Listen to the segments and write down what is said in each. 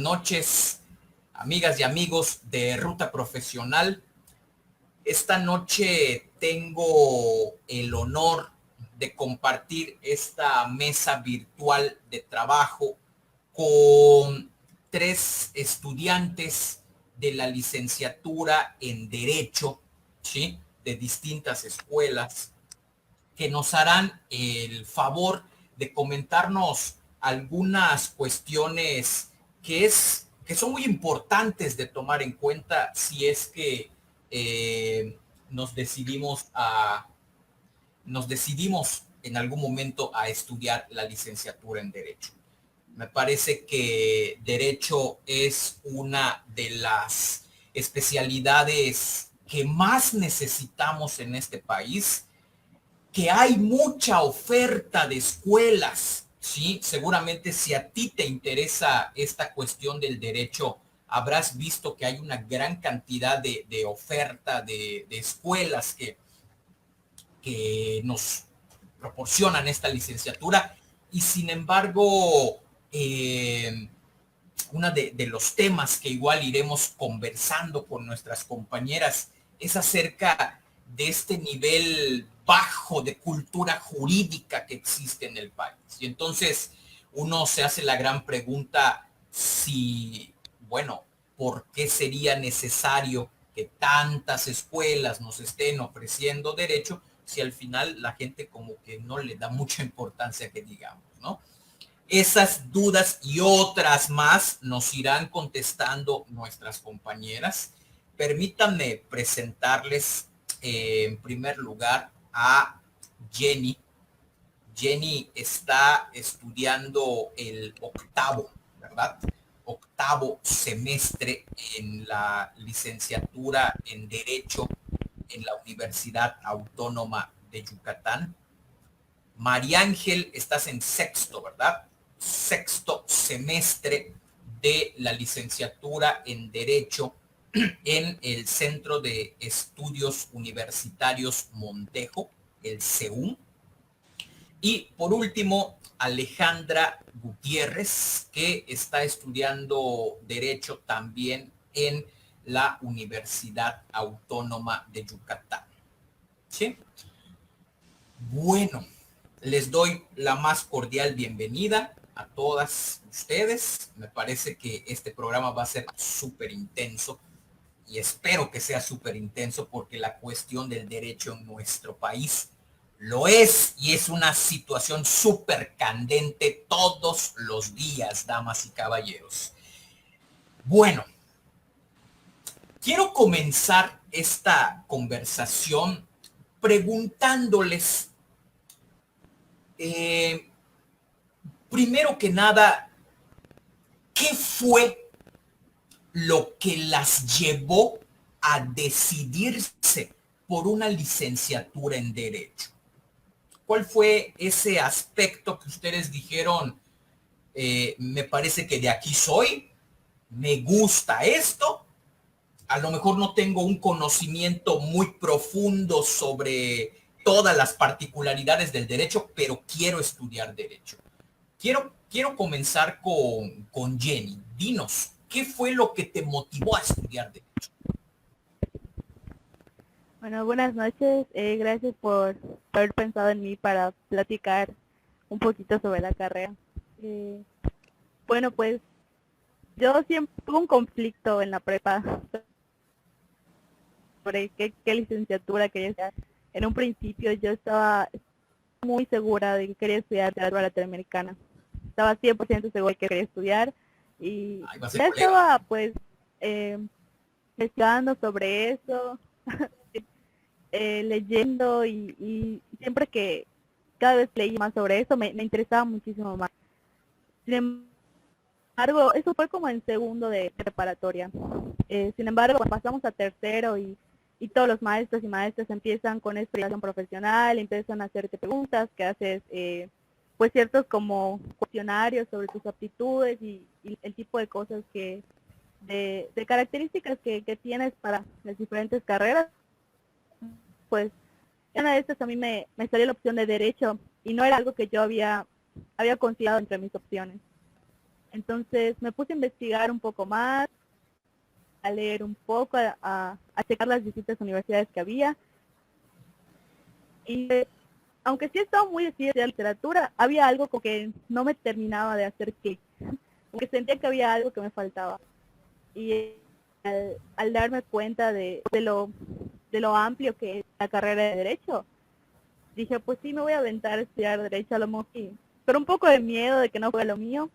noches, amigas y amigos de Ruta Profesional. Esta noche tengo el honor de compartir esta mesa virtual de trabajo con 3 estudiantes de la licenciatura en Derecho, ¿sí?, de distintas escuelas, que nos harán el favor de comentarnos algunas cuestiones que son muy importantes de tomar en cuenta si es que nos decidimos en algún momento a estudiar la licenciatura en Derecho. Me parece que Derecho es una de las especialidades que más necesitamos en este país, que hay mucha oferta de escuelas, ¿sí? Seguramente si a ti te interesa esta cuestión del derecho, habrás visto que hay una gran cantidad de oferta de escuelas que nos proporcionan esta licenciatura, y sin embargo, uno de los temas que igual iremos conversando con nuestras compañeras es acerca de este nivel bajo de cultura jurídica que existe en el país. Y entonces uno se hace la gran pregunta si, bueno, ¿por qué sería necesario que tantas escuelas nos estén ofreciendo derecho si al final la gente como que no le da mucha importancia, que digamos, ¿no? Esas dudas y otras más nos irán contestando nuestras compañeras. Permítanme presentarles en primer lugar a Jenny. Jenny está estudiando el ¿verdad? Octavo semestre en la licenciatura en Derecho en la Universidad Autónoma de Yucatán. María Ángel, estás en sexto, ¿verdad? Sexto semestre de la licenciatura en Derecho en el Centro de Estudios Universitarios Montejo, el CEUM. Y por último, Alejandra Gutiérrez, que está estudiando Derecho también en la Universidad Autónoma de Yucatán. ¿Sí? Bueno, les doy la más cordial bienvenida a todas ustedes. Me parece que este programa va a ser súper intenso y espero que sea súper intenso porque la cuestión del derecho en nuestro país lo es, y es una situación súper candente todos los días, damas y caballeros. Bueno, quiero comenzar esta conversación preguntándoles, primero que nada, ¿qué fue lo que las llevó a decidirse por una licenciatura en Derecho? ¿Cuál fue ese aspecto que ustedes dijeron, me parece que de aquí soy, me gusta esto? A lo mejor no tengo un conocimiento muy profundo sobre todas las particularidades del derecho, pero quiero estudiar derecho. Quiero comenzar con Jenny. Dinos, ¿qué fue lo que te motivó a estudiar derecho? Bueno, buenas noches. Gracias por haber pensado en mí para platicar un poquito sobre la carrera. Bueno, pues yo siempre tuve un conflicto en la prepa sobre qué licenciatura quería estudiar. En un principio yo estaba muy segura de que quería estudiar literatura latinoamericana. Estaba 100% segura de que quería estudiar y Ay, va a ser ya colega. estaba pues investigando sobre eso. Leyendo y siempre que cada vez leí más sobre eso me interesaba muchísimo más. Sin embargo, eso fue como en segundo de preparatoria. Sin embargo, cuando pasamos a tercero y todos los maestros y maestras empiezan con esta evaluación profesional, empiezan a hacerte preguntas, que haces pues ciertos como cuestionarios sobre tus aptitudes y el tipo de cosas de características que tienes para las diferentes carreras, pues una de estas a mí me salió la opción de derecho y no era algo que yo había considerado entre mis opciones. Entonces me puse a investigar un poco más, a leer un poco, a checar las distintas universidades que había. Y aunque sí estaba muy decidida de literatura, había algo con que no me terminaba de hacer clic. Porque sentía que había algo que me faltaba. Y al darme cuenta de lo amplio que es la carrera de Derecho, dije, pues sí, me voy a aventar a estudiar Derecho a lo mejor sí. Pero un poco de miedo de que no fue lo mío,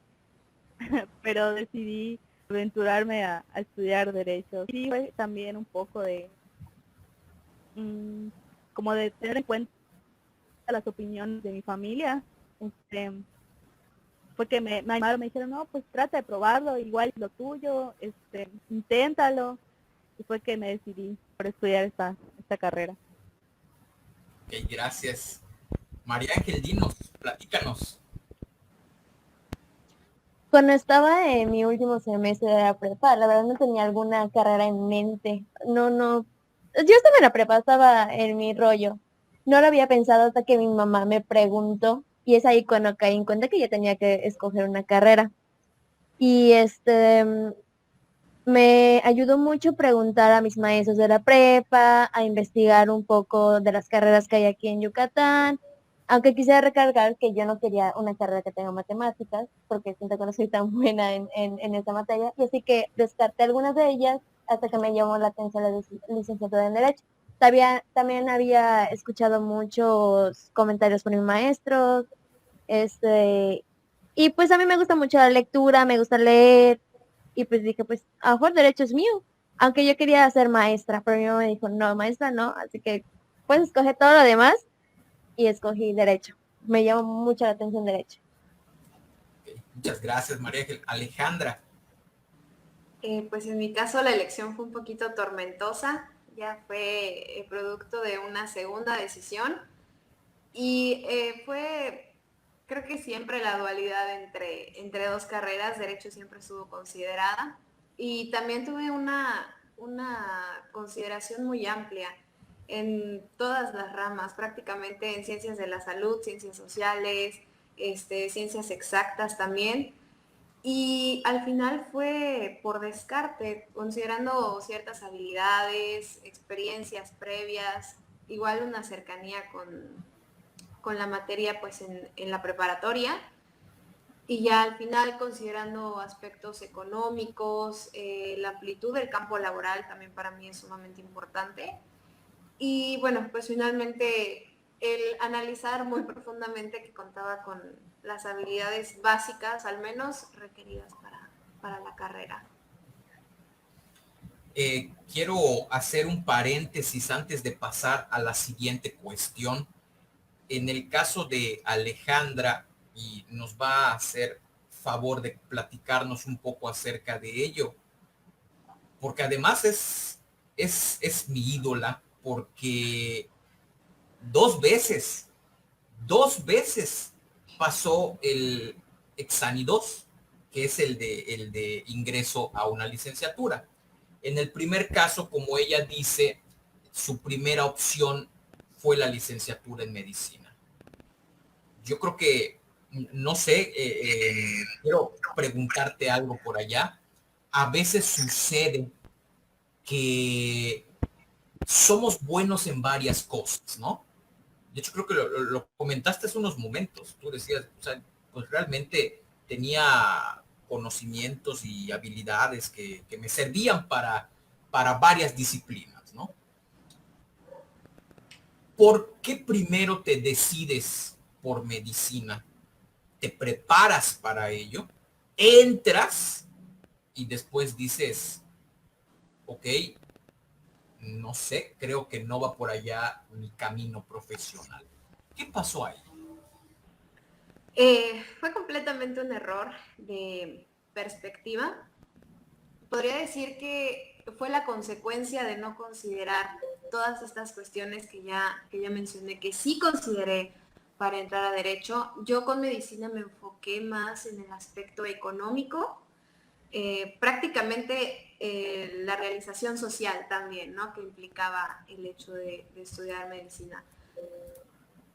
pero decidí aventurarme a estudiar Derecho. Sí, fue también un poco de, mm, como de tener en cuenta las opiniones de mi familia. Este, fue que me animaron, me dijeron, no, pues trata de probarlo, igual es lo tuyo, inténtalo. Y fue que me decidí por estudiar esta carrera. Ok, gracias. María Ángel, dinos, platícanos. Cuando estaba en mi último semestre de la prepa, la verdad no tenía alguna carrera en mente. No. Yo estaba en la prepa, estaba en mi rollo. No lo había pensado hasta que mi mamá me preguntó y es ahí cuando caí en cuenta que yo tenía que escoger una carrera. Y me ayudó mucho preguntar a mis maestros de la prepa, a investigar un poco de las carreras que hay aquí en Yucatán, aunque quisiera recargar que yo no quería una carrera que tenga matemáticas, porque siento que no soy tan buena en esa materia, y así que descarté algunas de ellas hasta que me llamó la atención la licenciatura en Derecho. También había escuchado muchos comentarios por mis maestros, este, y pues a mí me gusta mucho la lectura, me gusta leer, y pues dije, pues a lo mejor derecho es mío. Aunque yo quería ser maestra, pero mi mamá me dijo, no, maestra no, así que pues escoger todo lo demás y escogí derecho. Me llamó mucho la atención derecho. Ok, muchas gracias, María Ángel. Alejandra. Pues en mi caso la elección fue un poquito tormentosa, ya fue producto de una segunda decisión y fue, creo que siempre la dualidad entre dos carreras, derecho siempre estuvo considerada y también tuve una consideración muy amplia en todas las ramas, prácticamente en ciencias de la salud, ciencias sociales, ciencias exactas también. Y al final fue por descarte, considerando ciertas habilidades, experiencias previas, igual una cercanía con la materia pues en la preparatoria. Y ya al final considerando aspectos económicos, la amplitud del campo laboral también para mí es sumamente importante. Y bueno, pues finalmente el analizar muy profundamente que contaba con las habilidades básicas, al menos requeridas para la carrera. Quiero hacer un paréntesis antes de pasar a la siguiente cuestión. En el caso de Alejandra, y nos va a hacer favor de platicarnos un poco acerca de ello, porque además es mi ídola, porque dos veces pasó el Exani 2, que es el de ingreso a una licenciatura. En el primer caso, como ella dice, su primera opción fue la licenciatura en medicina. Yo creo que, no sé, quiero preguntarte algo por allá. A veces sucede que somos buenos en varias cosas, ¿no? De hecho, creo que lo comentaste hace unos momentos. Tú decías, o sea, pues realmente tenía conocimientos y habilidades que me servían para varias disciplinas, ¿no? ¿Por qué primero te decides por medicina? ¿Te preparas para ello? ¿Entras y después dices, ok, no sé, creo que no va por allá mi camino profesional? ¿Qué pasó ahí? Fue completamente un error de perspectiva. Podría decir que fue la consecuencia de no considerar todas estas cuestiones que ya mencioné, que sí consideré para entrar a derecho. Yo con medicina me enfoqué más en el aspecto económico, prácticamente la realización social también, ¿no? Que implicaba el hecho de estudiar medicina.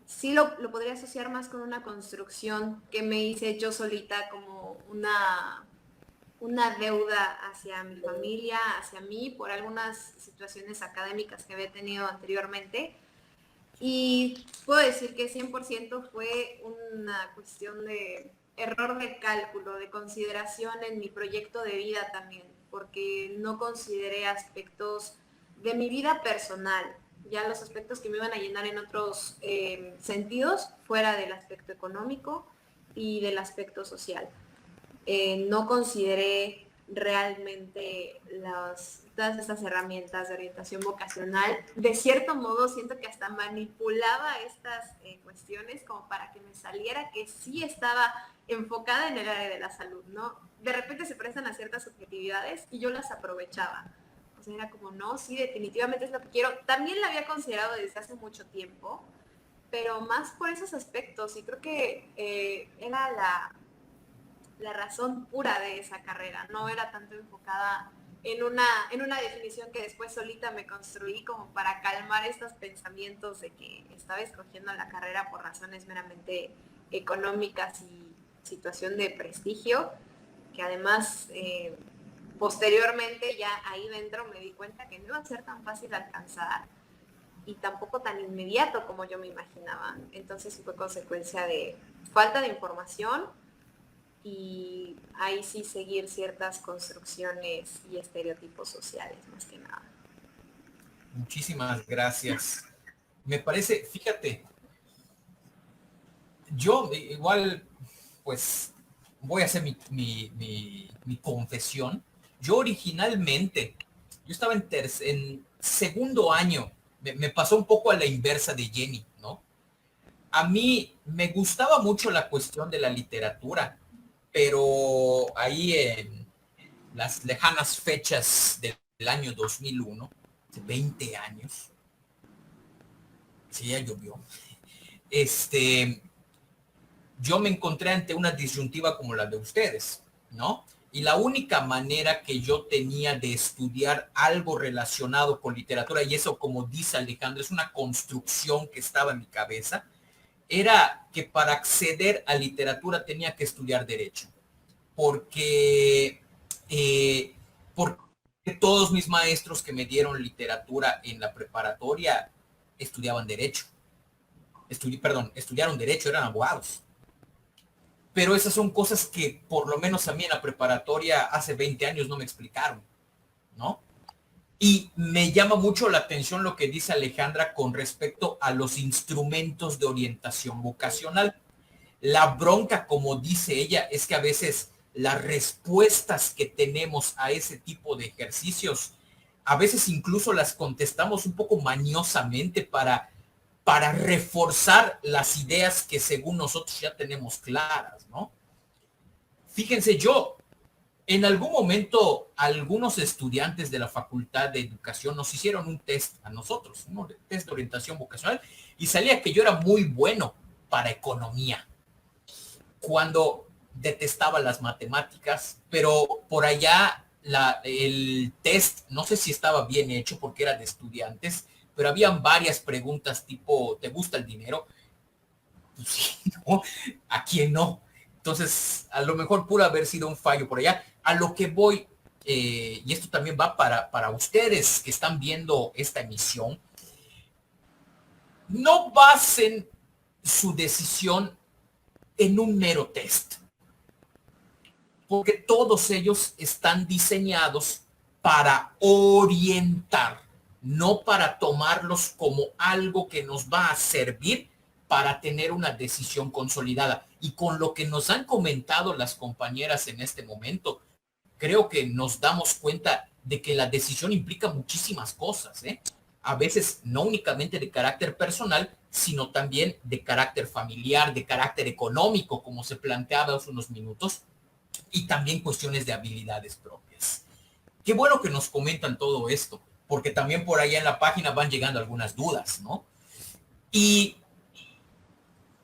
sí lo podría asociar más con una construcción que me hice yo solita, como una deuda hacia mi familia, hacia mí, por algunas situaciones académicas que había tenido anteriormente. Y puedo decir que 100% fue una cuestión de error de cálculo, de consideración en mi proyecto de vida también, porque no consideré aspectos de mi vida personal, ya los aspectos que me iban a llenar en otros sentidos, fuera del aspecto económico y del aspecto social. No consideré realmente todas estas herramientas de orientación vocacional. De cierto modo, siento que hasta manipulaba estas cuestiones como para que me saliera que sí estaba enfocada en el área de la salud, ¿no? De repente se prestan a ciertas subjetividades y yo las aprovechaba. O sea, era como, no, sí, definitivamente es lo que quiero. También la había considerado desde hace mucho tiempo, pero más por esos aspectos. Y creo que era la razón pura de esa carrera, no era tanto enfocada en una definición que después solita me construí como para calmar estos pensamientos de que estaba escogiendo la carrera por razones meramente económicas y situación de prestigio, que además posteriormente ya ahí dentro me di cuenta que no iba a ser tan fácil alcanzar y tampoco tan inmediato como yo me imaginaba. Entonces fue consecuencia de falta de información, y ahí sí seguir ciertas construcciones y estereotipos sociales, más que nada. Muchísimas gracias. Me parece, fíjate, yo igual, pues, voy a hacer mi confesión. Yo originalmente, yo estaba en segundo año, me pasó un poco a la inversa de Jenny, ¿no? A mí me gustaba mucho la cuestión de la literatura, pero ahí en las lejanas fechas del año 2001, hace 20 años, sí, ya llovió, yo me encontré ante una disyuntiva como la de ustedes, ¿no? Y la única manera que yo tenía de estudiar algo relacionado con literatura, y eso, como dice Alejandro, es una construcción que estaba en mi cabeza, era que para acceder a literatura tenía que estudiar derecho, porque todos mis maestros que me dieron literatura en la preparatoria estudiaban derecho. Estudiaron derecho, eran abogados. Pero esas son cosas que por lo menos a mí en la preparatoria hace 20 años no me explicaron, ¿no? Y me llama mucho la atención lo que dice Alejandra con respecto a los instrumentos de orientación vocacional. La bronca, como dice ella, es que a veces las respuestas que tenemos a ese tipo de ejercicios, a veces incluso las contestamos un poco mañosamente para reforzar las ideas que según nosotros ya tenemos claras, ¿no? Fíjense, en algún momento, algunos estudiantes de la Facultad de Educación nos hicieron un test a nosotros, un test de orientación vocacional, y salía que yo era muy bueno para economía, cuando detestaba las matemáticas, pero por allá el test, no sé si estaba bien hecho porque era de estudiantes, pero habían varias preguntas tipo, ¿te gusta el dinero? Pues sí, ¿no? ¿A quién no? Entonces, a lo mejor pudo haber sido un fallo por allá. A lo que voy, y esto también va para ustedes que están viendo esta emisión, no basen su decisión en un mero test, porque todos ellos están diseñados para orientar, no para tomarlos como algo que nos va a servir para tener una decisión consolidada. Y con lo que nos han comentado las compañeras en este momento, creo que nos damos cuenta de que la decisión implica muchísimas cosas, ¿eh? A veces no únicamente de carácter personal, sino también de carácter familiar, de carácter económico, como se planteaba hace unos minutos, y también cuestiones de habilidades propias. Qué bueno que nos comentan todo esto, porque también por allá en la página van llegando algunas dudas, ¿no? Y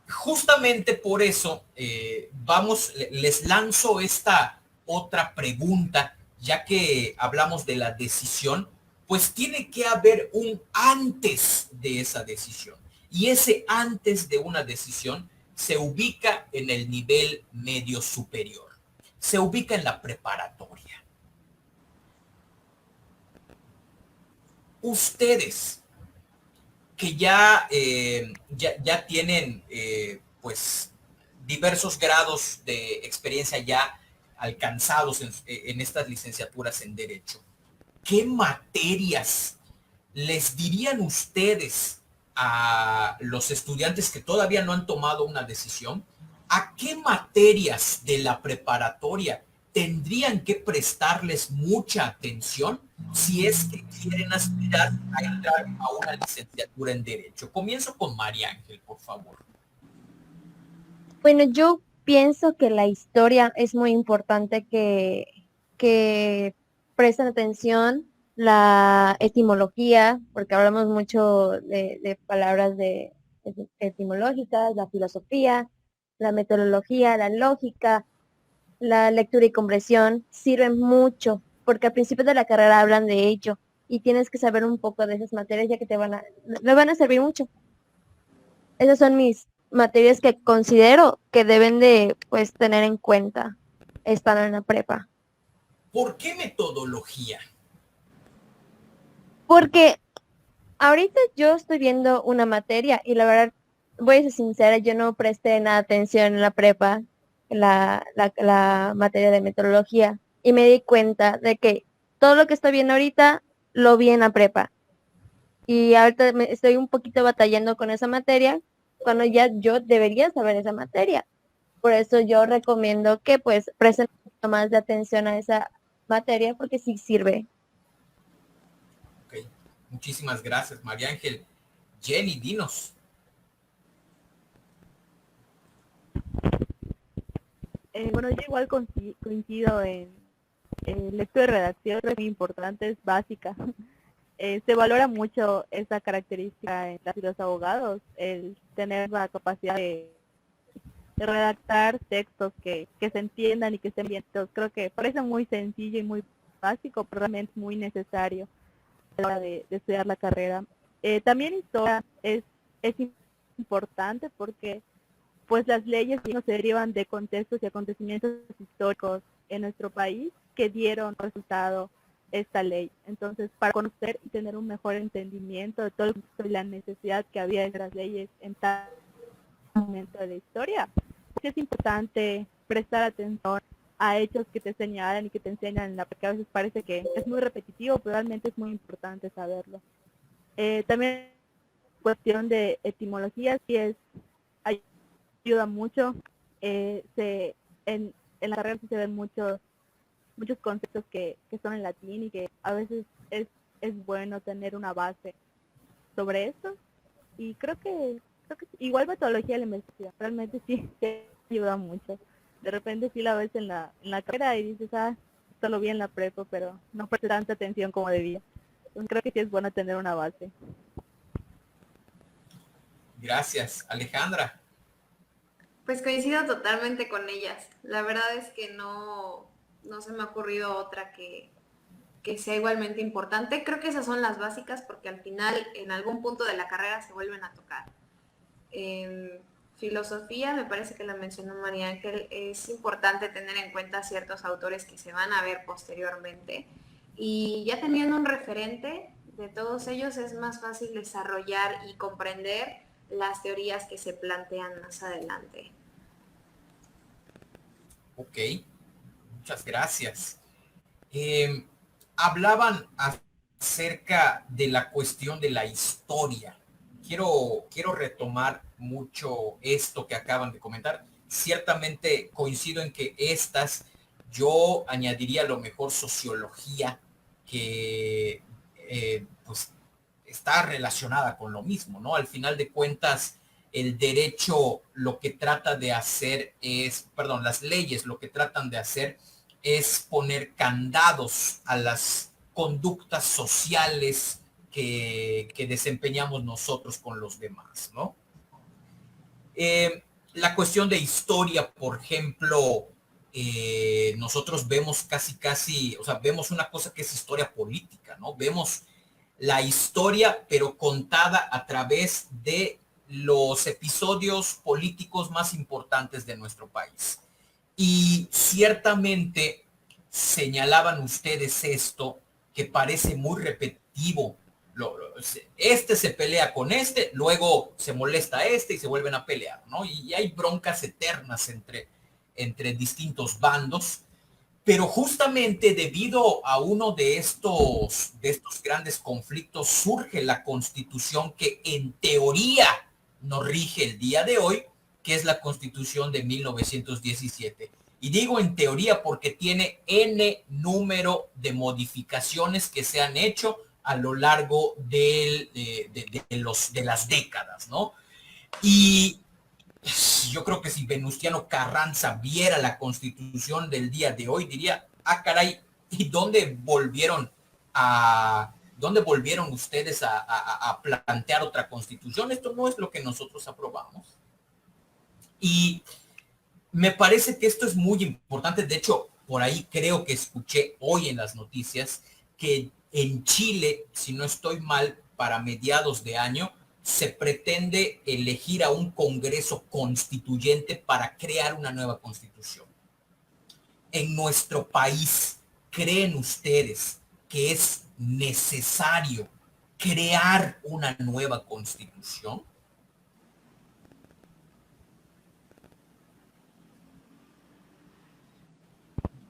justamente por eso les lanzo esta otra pregunta, ya que hablamos de la decisión, pues tiene que haber un antes de esa decisión. Y ese antes de una decisión se ubica en el nivel medio superior, se ubica en la preparatoria. Ustedes que ya tienen pues diversos grados de experiencia ya alcanzados en estas licenciaturas en Derecho, ¿qué materias les dirían ustedes a los estudiantes que todavía no han tomado una decisión? ¿A qué materias de la preparatoria tendrían que prestarles mucha atención si es que quieren aspirar a entrar a una licenciatura en Derecho? Comienzo con María Ángel, por favor. Bueno, yo pienso que la historia es muy importante que presten atención, la etimología, porque hablamos mucho de palabras etimológicas, la filosofía, la metodología, la lógica, la lectura y comprensión sirven mucho, porque al principio de la carrera hablan de ello y tienes que saber un poco de esas materias ya que te van a servir mucho. Esas son mis materias que considero que deben de pues tener en cuenta estando en la prepa. ¿Por qué metodología? Porque ahorita yo estoy viendo una materia y la verdad, voy a ser sincera, yo no presté nada atención en la prepa, la materia de metodología, y me di cuenta de que todo lo que estoy viendo ahorita lo vi en la prepa. Y ahorita estoy un poquito batallando con esa materia, cuando ya yo debería saber esa materia. Por eso yo recomiendo que pues presten un poquito más de atención a esa materia, porque sí sirve. Ok, muchísimas gracias, María Ángel. Jenny, dinos. Bueno, yo igual coincido en lectura y redacción, es muy importante, es básica. Se valora mucho esa característica en los abogados, el tener la capacidad de redactar textos que se entiendan y que estén bien. Entonces, creo que parece muy sencillo y muy básico, pero realmente es muy necesario a la hora de estudiar la carrera. También historia es importante porque pues las leyes no se derivan de contextos y acontecimientos históricos en nuestro país que dieron resultado esta ley. Entonces, para conocer y tener un mejor entendimiento de todo la necesidad que había de las leyes en tal momento de la historia, es importante prestar atención a hechos que te señalan y que te enseñan, porque a veces parece que es muy repetitivo, pero realmente es muy importante saberlo. También cuestión de etimología, sí ayuda mucho. En la carrera sí se ven muchos conceptos que son en latín y que a veces es bueno tener una base sobre esto. Y creo que igual metodología de la investigación, realmente sí ayuda mucho. De repente sí la ves en la carrera y dices, esto lo vi en la prepa, pero no presté tanta atención como debía. Entonces creo que sí es bueno tener una base. Gracias, Alejandra. Pues coincido totalmente con ellas. La verdad es que no se me ha ocurrido otra que sea igualmente importante. Creo que esas son las básicas porque al final en algún punto de la carrera se vuelven a tocar. Filosofía, me parece que la mencionó María Ángel, es importante tener en cuenta ciertos autores que se van a ver posteriormente. Y ya teniendo un referente de todos ellos es más fácil desarrollar y comprender las teorías que se plantean más adelante. Ok, muchas gracias. Hablaban acerca de la cuestión de la historia. Quiero retomar mucho esto que acaban de comentar. Ciertamente coincido en que yo añadiría a lo mejor sociología, que pues está relacionada con lo mismo, ¿no? Al final de cuentas, el derecho lo que trata de hacer las leyes lo que tratan de hacer es poner candados a las conductas sociales que desempeñamos nosotros con los demás, ¿no? La cuestión de historia, por ejemplo, nosotros vemos casi, o sea, vemos una cosa que es historia política, ¿no? Vemos la historia, pero contada a través de los episodios políticos más importantes de nuestro país. Y ciertamente señalaban ustedes esto, que parece muy repetitivo. Este se pelea con este, luego se molesta a este y se vuelven a pelear, ¿no? Y hay broncas eternas entre distintos bandos. Pero justamente debido a uno de estos grandes conflictos surge la Constitución que en teoría nos rige el día de hoy, que es la Constitución de 1917. Y digo en teoría porque tiene N número de modificaciones que se han hecho a lo largo de las décadas, ¿no? Y yo creo que si Venustiano Carranza viera la Constitución del día de hoy, diría, ah, caray, ¿y dónde volvieron ustedes a plantear otra Constitución? Esto no es lo que nosotros aprobamos. Y me parece que esto es muy importante. De hecho, por ahí creo que escuché hoy en las noticias que en Chile, si no estoy mal, para mediados de año, se pretende elegir a un Congreso Constituyente para crear una nueva Constitución. En nuestro país, ¿creen ustedes que es necesario crear una nueva Constitución?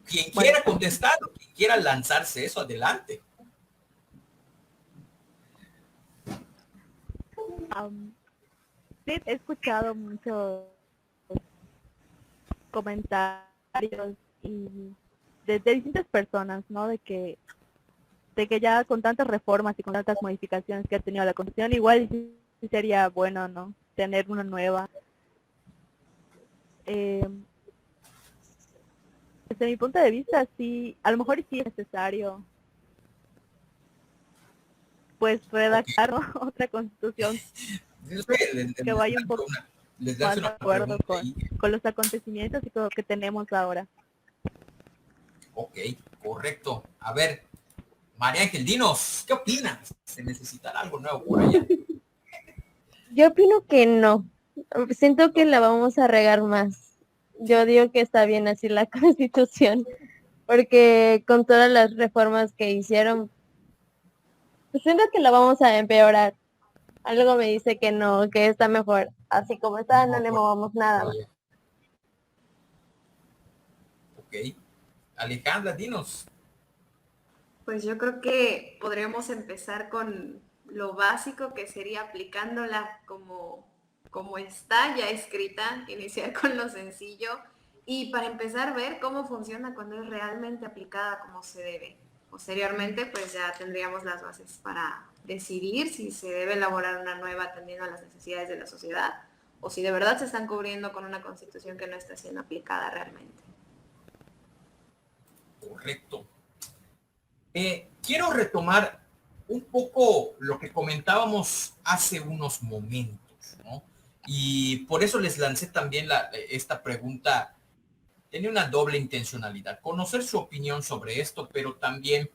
Quien quiera contestar, quien quiera lanzarse eso, adelante. Sí, he escuchado muchos comentarios y de distintas personas, ¿no? De que ya con tantas reformas y con tantas modificaciones que ha tenido la Constitución, igual sí sería bueno, ¿no? Tener una nueva. Desde mi punto de vista, sí, a lo mejor sí es necesario, pues, redactar, ¿no? Otra Constitución que vaya un poco más de acuerdo con los acontecimientos y con lo que tenemos ahora. Ok, correcto. A ver, María Ángel, dinos, ¿qué opinas? ¿Se necesitará algo nuevo por allá? Yo opino que no. Siento que la vamos a regar más. Yo digo que está bien así la Constitución, porque con todas las reformas que hicieron, pues siento que la vamos a empeorar. Algo me dice que no, que está mejor. Así como está, no le movamos nada más. Ok. Alejandra, dinos. Pues yo creo que podríamos empezar con lo básico, que sería aplicándola como está ya escrita, iniciar con lo sencillo y para empezar ver cómo funciona cuando es realmente aplicada como se debe. Posteriormente, pues ya tendríamos las bases para decidir si se debe elaborar una nueva atendiendo a las necesidades de la sociedad o si de verdad se están cubriendo con una constitución que no está siendo aplicada realmente. Correcto. Quiero retomar un poco lo que comentábamos hace unos momentos, ¿no? Y por eso les lancé también esta pregunta. Tenía una doble intencionalidad, conocer su opinión sobre esto, pero también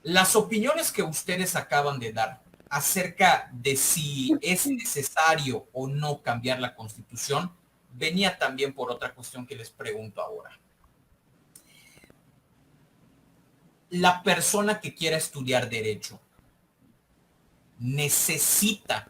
las opiniones que ustedes acaban de dar acerca de si es necesario o no cambiar la Constitución, venía también por otra cuestión que les pregunto ahora. La persona que quiera estudiar derecho necesita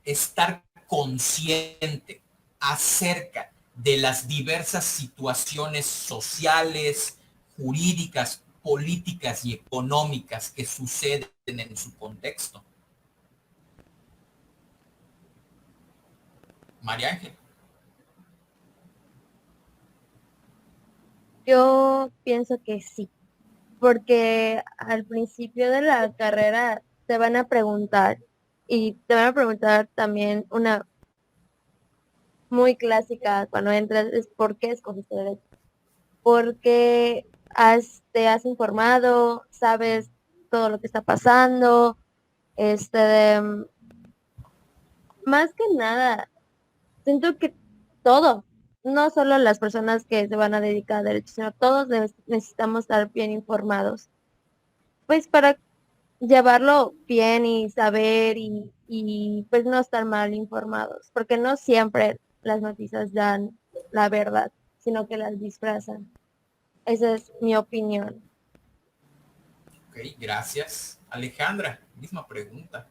estar consciente acerca de las diversas situaciones sociales, jurídicas, políticas y económicas que suceden en su contexto. María Ángel. Yo pienso que sí, porque al principio de la carrera te van a preguntar, y te van a preguntar también una muy clásica cuando entras, es ¿por qué escogiste derecho? Porque te has informado, sabes todo lo que está pasando, más que nada, siento que todo, no solo las personas que se van a dedicar a derecho, sino todos necesitamos estar bien informados, pues para llevarlo bien y saber y pues no estar mal informados, porque no siempre las noticias dan la verdad, sino que las disfrazan. Esa es mi opinión. Ok, gracias. Alejandra, misma pregunta.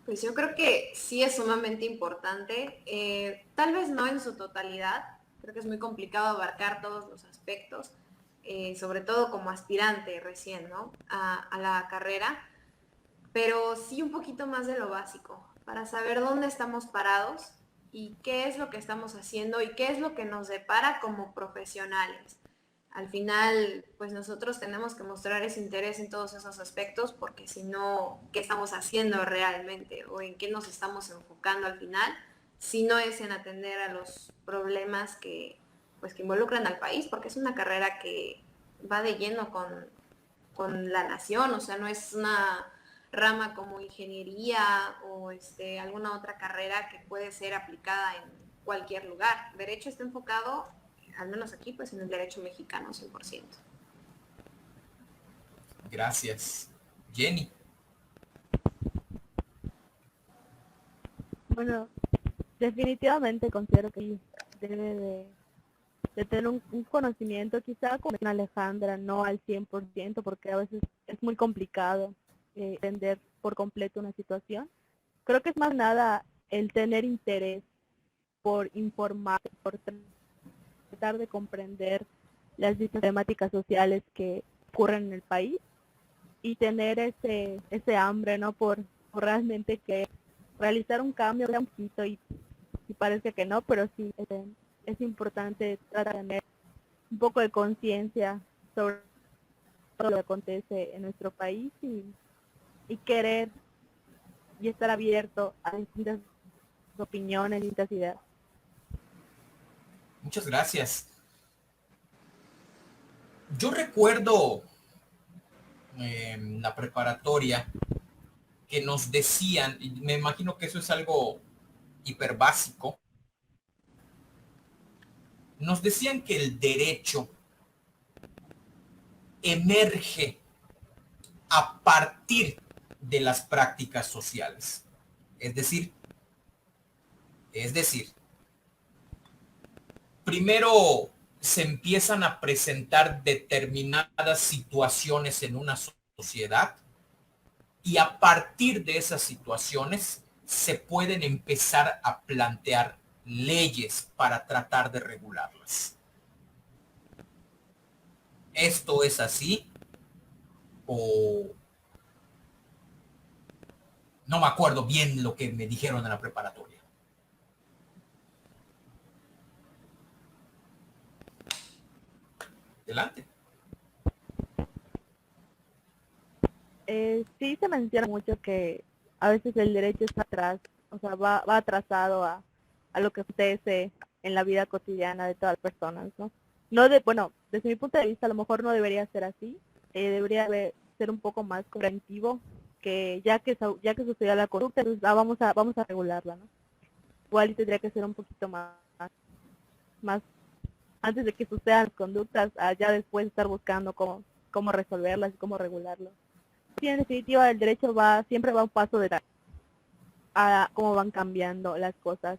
Pues yo creo que sí es sumamente importante, tal vez no en su totalidad, creo que es muy complicado abarcar todos los aspectos, sobre todo como aspirante recién, ¿no? A la carrera, pero sí un poquito más de lo básico, para saber dónde estamos parados y qué es lo que estamos haciendo y qué es lo que nos depara como profesionales. Al final, pues nosotros tenemos que mostrar ese interés en todos esos aspectos porque si no, ¿qué estamos haciendo realmente? ¿O en qué nos estamos enfocando al final? Si no es en atender a los problemas pues, que involucran al país, porque es una carrera que va de lleno con la nación, o sea, no es una rama como ingeniería o alguna otra carrera que puede ser aplicada en cualquier lugar. Derecho está enfocado, al menos aquí, pues en el derecho mexicano 100%. Gracias. Jenny. Bueno, definitivamente considero que sí debe de tener un conocimiento, quizá como en Alejandra, no al 100%, porque a veces es muy complicado entender por completo una situación. Creo que es más nada el tener interés por informar, por tratar de comprender las distintas temáticas sociales que ocurren en el país y tener ese hambre, ¿no? Por realmente que realizar un cambio un poquito y parece que no, pero sí es importante tratar de tener un poco de conciencia sobre todo lo que acontece en nuestro país y querer y estar abierto a distintas opiniones, distintas ideas. Muchas gracias. Yo recuerdo la preparatoria que nos decían, y me imagino que eso es algo hiperbásico, nos decían que el derecho emerge a partir de las prácticas sociales. Es decir, es decir, primero se empiezan a presentar determinadas situaciones en una sociedad y a partir de esas situaciones se pueden empezar a plantear leyes para tratar de regularlas. ¿Esto es así? O no me acuerdo bien lo que me dijeron en la preparatoria. Adelante. Sí se menciona mucho que a veces el derecho está atrás, o sea, va atrasado a lo que acontece en la vida cotidiana de todas las personas, ¿no? No de, bueno, desde mi punto de vista a lo mejor no debería ser así, ser un poco más preventivo, que ya que sucedió la corrupta, entonces vamos a regularla, ¿no? Igual y tendría que ser un poquito más antes de que sucedan las conductas, ya después estar buscando cómo resolverlas y cómo regularlo. Sí, en definitiva, el derecho siempre va un paso detrás a cómo van cambiando las cosas.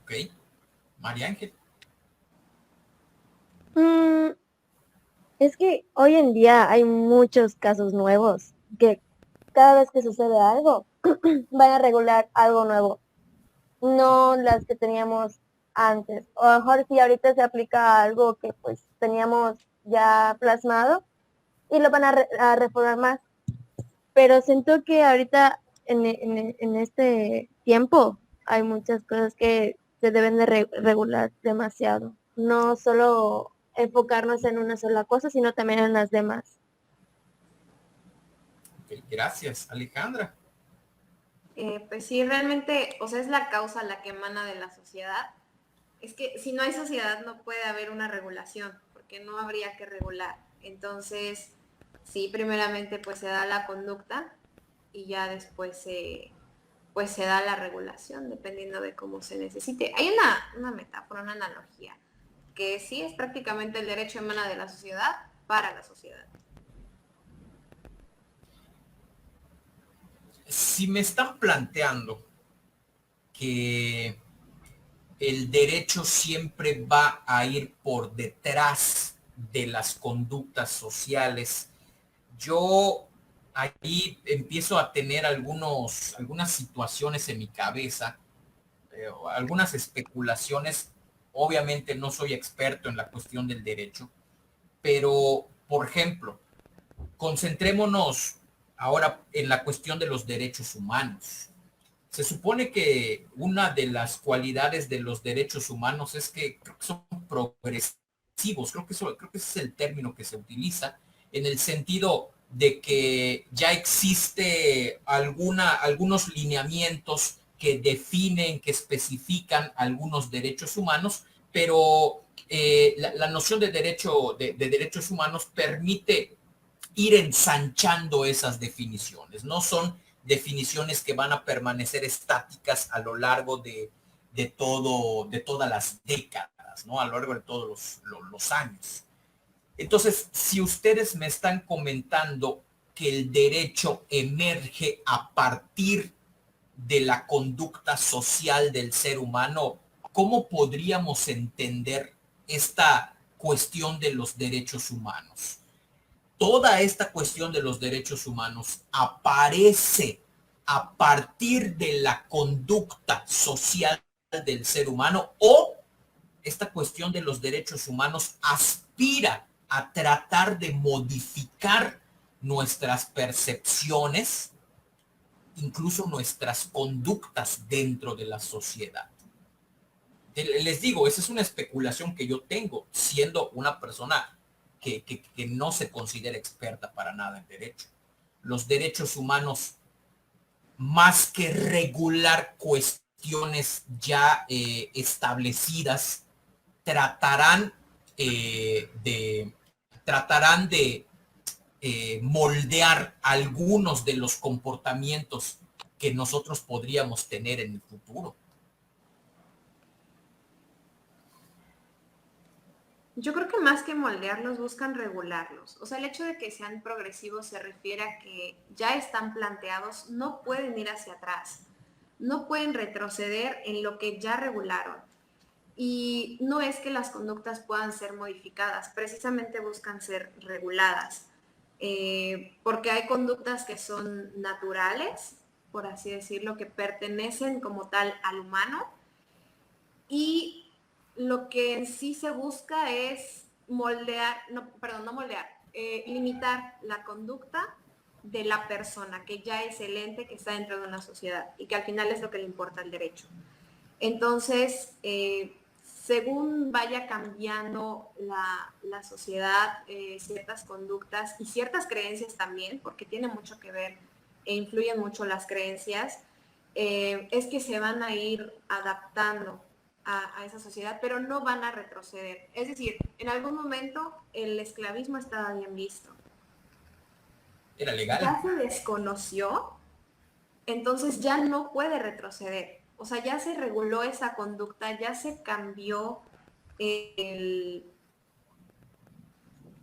Ok. María Ángel. Mm, es que hoy en día hay muchos casos nuevos que cada vez que sucede algo, van a regular algo nuevo, no las que teníamos antes. O a lo mejor si ahorita se aplica algo que pues teníamos ya plasmado y lo van a reformar más. Pero siento que ahorita en este tiempo hay muchas cosas que se deben de regular demasiado. No solo enfocarnos en una sola cosa, sino también en las demás. Okay, gracias. Alejandra. Pues sí, realmente, o sea, es la causa la que emana de la sociedad. Es que si no hay sociedad no puede haber una regulación, porque no habría que regular. Entonces, sí, primeramente pues se da la conducta y ya después pues se da la regulación, dependiendo de cómo se necesite. Hay una metáfora, una analogía, que sí es prácticamente el derecho emana de la sociedad para la sociedad. Si me están planteando que el derecho siempre va a ir por detrás de las conductas sociales, yo ahí empiezo a tener algunas situaciones en mi cabeza, algunas especulaciones. Obviamente no soy experto en la cuestión del derecho, pero, por ejemplo, concentrémonos ahora en la cuestión de los derechos humanos. Se supone que una de las cualidades de los derechos humanos es que creo que son progresivos, creo que ese es el término que se utiliza, en el sentido de que ya existe algunos lineamientos que definen, que especifican algunos derechos humanos, pero la noción de derechos humanos permite ir ensanchando esas definiciones. No son definiciones que van a permanecer estáticas a lo largo de todas las décadas, ¿no? A lo largo de todos los años. Entonces, si ustedes me están comentando que el derecho emerge a partir de la conducta social del ser humano, ¿cómo podríamos entender esta cuestión de los derechos humanos? Toda esta cuestión de los derechos humanos aparece a partir de la conducta social del ser humano, o esta cuestión de los derechos humanos aspira a tratar de modificar nuestras percepciones, incluso nuestras conductas dentro de la sociedad. Les digo, esa es una especulación que yo tengo, siendo una persona que no se considera experta para nada en derecho. Los derechos humanos, más que regular cuestiones ya establecidas, tratarán de moldear algunos de los comportamientos que nosotros podríamos tener en el futuro. Yo creo que más que moldearlos, buscan regularlos. O sea, el hecho de que sean progresivos se refiere a que ya están planteados, no pueden ir hacia atrás, no pueden retroceder en lo que ya regularon. Y no es que las conductas puedan ser modificadas, precisamente buscan ser reguladas. Porque hay conductas que son naturales, por así decirlo, que pertenecen como tal al humano, y lo que en sí se busca es limitar la conducta de la persona, que ya es el ente que está dentro de una sociedad y que al final es lo que le importa al derecho. Entonces, según vaya cambiando la sociedad, ciertas conductas y ciertas creencias también, porque tiene mucho que ver e influyen mucho las creencias, es que se van a ir adaptando a esa sociedad, pero no van a retroceder. Es decir, en algún momento el esclavismo estaba bien visto. Era legal. Ya se desconoció, entonces ya no puede retroceder. O sea, ya se reguló esa conducta, ya se cambió el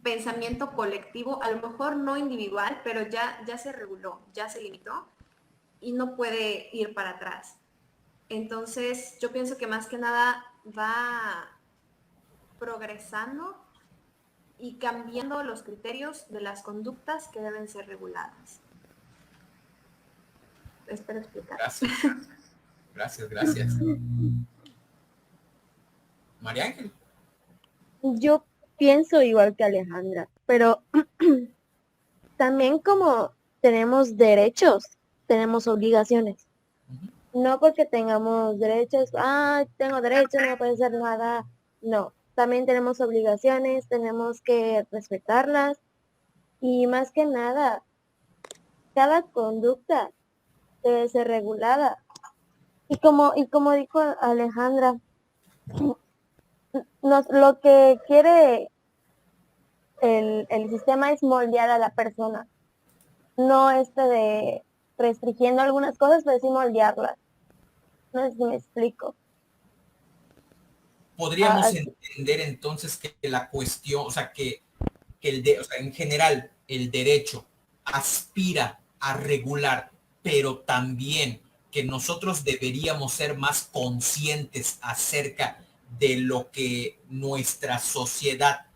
pensamiento colectivo, a lo mejor no individual, pero ya se reguló, ya se limitó y no puede ir para atrás. Entonces, yo pienso que más que nada va progresando y cambiando los criterios de las conductas que deben ser reguladas. Espero explicar. Gracias. María Ángel. Yo pienso igual que Alejandra, pero también como tenemos derechos, tenemos obligaciones. No porque tengamos derechos, tengo derechos, no puedo hacer nada. No, también tenemos obligaciones, tenemos que respetarlas. Y más que nada, cada conducta debe ser regulada. Y como dijo Alejandra, lo que quiere el sistema es moldear a la persona. No de restringiendo algunas cosas, pero sí moldearlas. No sé si me explico. Podríamos entender entonces que la cuestión, o sea, que en general el derecho aspira a regular pero también que nosotros deberíamos ser más conscientes acerca de lo que nuestra sociedad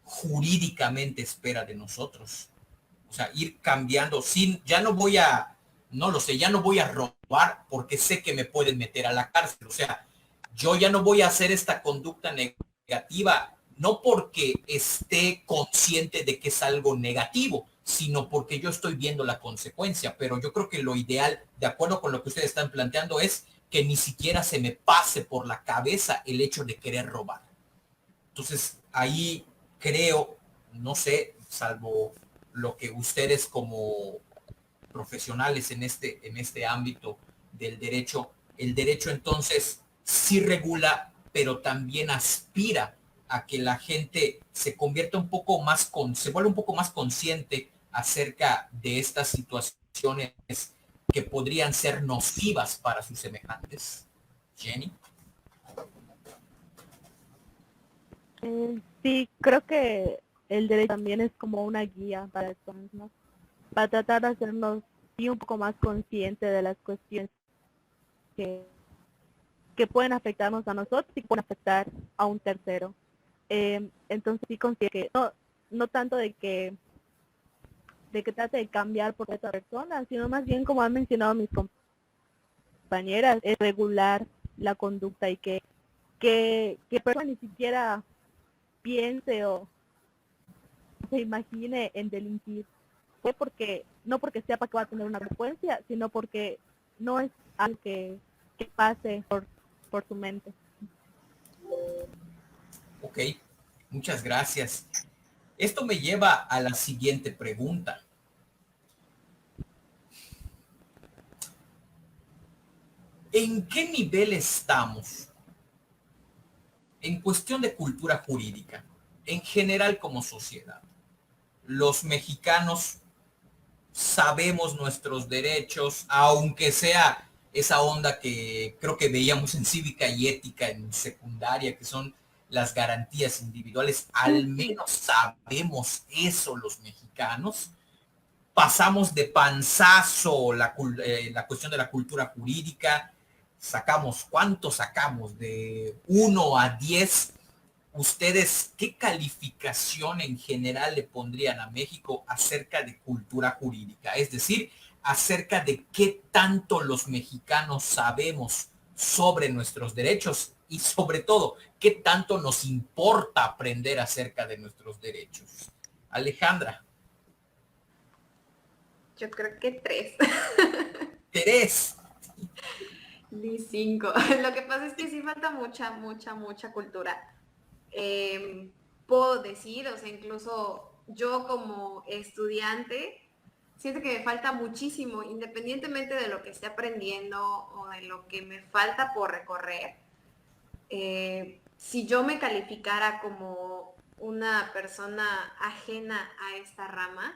jurídicamente espera de nosotros. O sea, ir cambiando sin, ya no voy a, no lo sé, ya no voy a robar porque sé que me pueden meter a la cárcel. O sea, yo ya no voy a hacer esta conducta negativa, no porque esté consciente de que es algo negativo, sino porque yo estoy viendo la consecuencia. Pero yo creo que lo ideal, de acuerdo con lo que ustedes están planteando, es que ni siquiera se me pase por la cabeza el hecho de querer robar. Entonces, ahí creo, no sé, salvo lo que ustedes como profesionales en este ámbito del derecho, el derecho entonces sí regula, pero también aspira a que la gente se convierta un poco más se vuelva un poco más consciente acerca de estas situaciones que podrían ser nocivas para sus semejantes. Jenny. Sí, creo que el derecho también es como una guía para esto, ¿no? Para tratar de hacernos sí, un poco más conscientes de las cuestiones que, que pueden afectarnos a nosotros y que pueden afectar a un tercero. Entonces sí considero que no tanto de que trate de cambiar por otra persona, sino más bien, como han mencionado mis compañeras, es regular la conducta y que persona ni siquiera piense o se imagine en delinquir. Fue porque, no porque sepa que va a tener una consecuencia, sino porque no es algo que pase por su mente. Ok, muchas gracias. Esto me lleva a la siguiente pregunta. ¿En qué nivel estamos en cuestión de cultura jurídica, en general como sociedad? Los mexicanos sabemos nuestros derechos, aunque sea esa onda que creo que veíamos en cívica y ética en secundaria, que son las garantías individuales, al menos sabemos eso los mexicanos. Pasamos de panzazo la cuestión de la cultura jurídica, sacamos, ¿cuánto sacamos? De 1 a 10. ¿Ustedes qué calificación en general le pondrían a México acerca de cultura jurídica? Es decir, acerca de qué tanto los mexicanos sabemos sobre nuestros derechos y sobre todo, qué tanto nos importa aprender acerca de nuestros derechos. Alejandra. Yo creo que 3. 3. Ni 5. Lo que pasa es que sí falta mucha cultura. Puedo decir, o sea, incluso yo como estudiante, siento que me falta muchísimo, independientemente de lo que esté aprendiendo o de lo que me falta por recorrer. Si yo me calificara como una persona ajena a esta rama,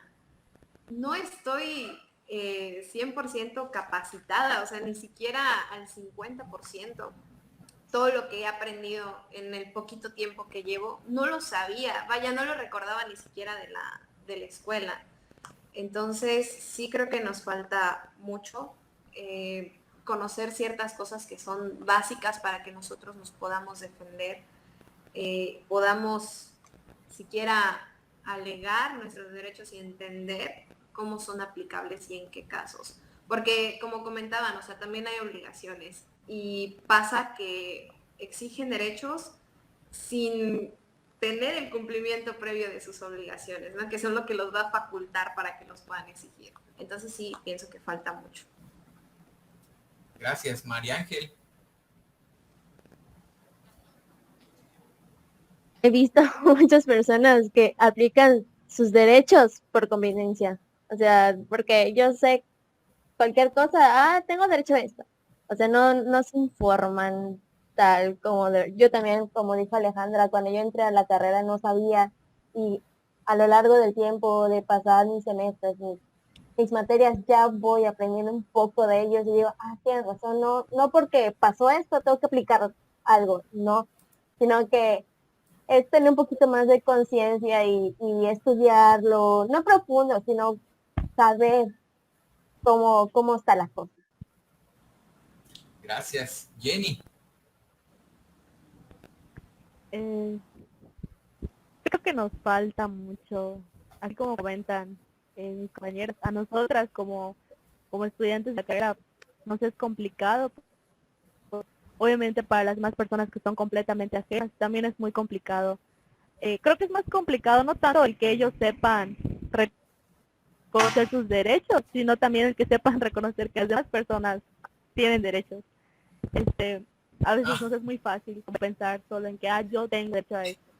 no estoy 100% capacitada, o sea, ni siquiera al 50%. Todo lo que he aprendido en el poquito tiempo que llevo, no lo sabía, vaya, no lo recordaba ni siquiera de la escuela. Entonces, sí creo que nos falta mucho conocer ciertas cosas que son básicas para que nosotros nos podamos defender, podamos siquiera alegar nuestros derechos y entender cómo son aplicables y en qué casos. Porque como comentaban, o sea, también hay obligaciones y pasa que exigen derechos sin tener el cumplimiento previo de sus obligaciones, ¿no? Que son lo que los va a facultar para que los puedan exigir. Entonces sí, pienso que falta mucho. Gracias, María Ángel. He visto muchas personas que aplican sus derechos por conveniencia. O sea, porque yo sé cualquier cosa, tengo derecho a esto. O sea, no se informan tal como yo también, como dijo Alejandra, cuando yo entré a la carrera no sabía y a lo largo del tiempo de pasar mis semestres, mis materias, ya voy aprendiendo un poco de ellos y digo, tienes razón, no porque pasó esto tengo que aplicar algo, no, sino que es tener un poquito más de conciencia y estudiarlo, no profundo, sino saber cómo está la cosa. Gracias. Jenny. Creo que nos falta mucho, así como comentan mis compañeros, a nosotras como estudiantes de la carrera nos es complicado. Obviamente para las demás personas que son completamente ajenas también es muy complicado. Creo que es más complicado no tanto el que ellos sepan reconocer sus derechos, sino también el que sepan reconocer que las demás personas tienen derechos. A veces nos es muy fácil pensar solo en que yo tengo derecho a esto,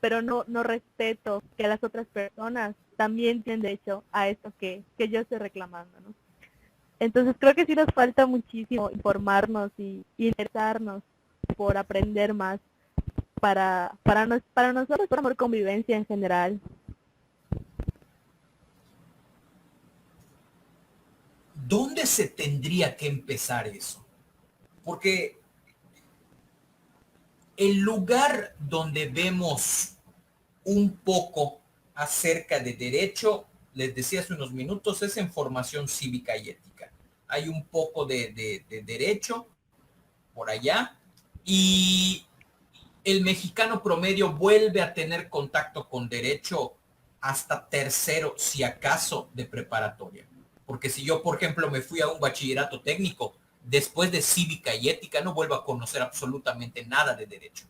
pero no respeto que las otras personas también tienen derecho a esto que yo estoy reclamando, ¿no? Entonces creo que sí nos falta muchísimo informarnos y interesarnos por aprender más para nosotros, por amor convivencia en general. ¿Dónde se tendría que empezar eso? Porque el lugar donde vemos un poco acerca de derecho, les decía hace unos minutos, es en formación cívica y ética. Hay un poco de derecho por allá y el mexicano promedio vuelve a tener contacto con derecho hasta tercero, si acaso, de preparatoria. Porque si yo, por ejemplo, me fui a un bachillerato técnico, después de cívica y ética no vuelvo a conocer absolutamente nada de derecho.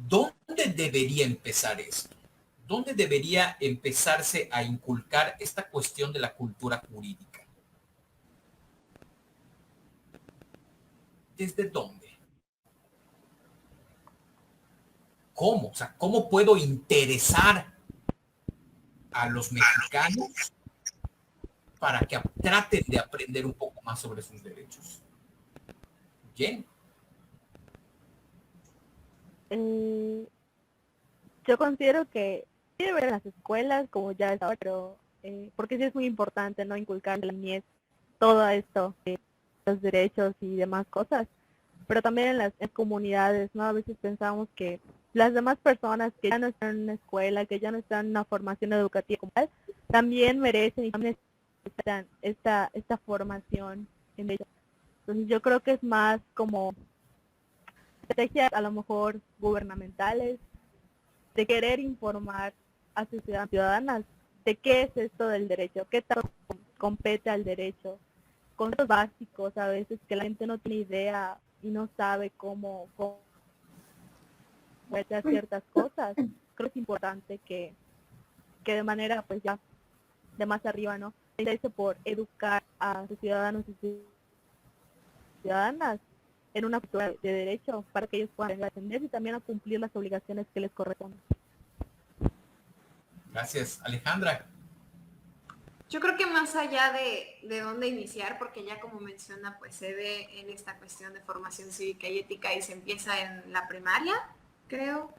¿Dónde debería empezar esto? ¿Dónde debería empezarse a inculcar esta cuestión de la cultura jurídica? ¿Desde dónde? ¿Cómo? O sea, ¿cómo puedo interesar a los mexicanos para que traten de aprender un poco más sobre sus derechos? Bien. Yo considero que sí debe haber en las escuelas, como ya es ahora, pero porque sí es muy importante no inculcar en la niñez todo esto, los derechos y demás cosas, pero también en comunidades, ¿no? A veces pensamos que las demás personas que ya no están en una escuela, que ya no están en una formación educativa como tal, también merecen y también necesitan esta formación en ello. Entonces yo creo que es más como estrategias a lo mejor gubernamentales de querer informar a sus ciudadanas de qué es esto del derecho, qué tanto compete al derecho, conceptos básicos a veces que la gente no tiene idea y no sabe cómo hacer ciertas cosas. Creo que es importante que de manera pues ya de más arriba, ¿no? Interese por educar a sus ciudadanos y ciudadanas en una cultura de derecho para que ellos puedan atender y también a cumplir las obligaciones que les corresponden. Gracias, Alejandra. Yo creo que más allá de dónde iniciar, porque ya como menciona, pues se ve en esta cuestión de formación cívica y ética y se empieza en la primaria, creo.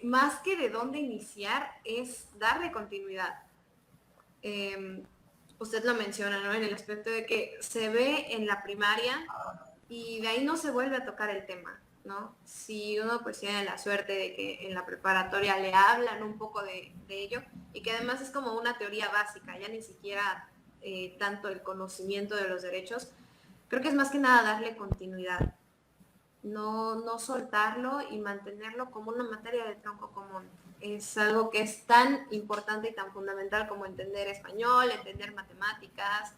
Más que de dónde iniciar es darle continuidad. Usted lo menciona, ¿no? En el aspecto de que se ve en la primaria y de ahí no se vuelve a tocar el tema, ¿no? Si uno pues tiene la suerte de que en la preparatoria le hablan un poco de ello y que además es como una teoría básica, ya ni siquiera tanto el conocimiento de los derechos, creo que es más que nada darle continuidad, no soltarlo y mantenerlo como una materia de tronco común. Es algo que es tan importante y tan fundamental como entender español, entender matemáticas,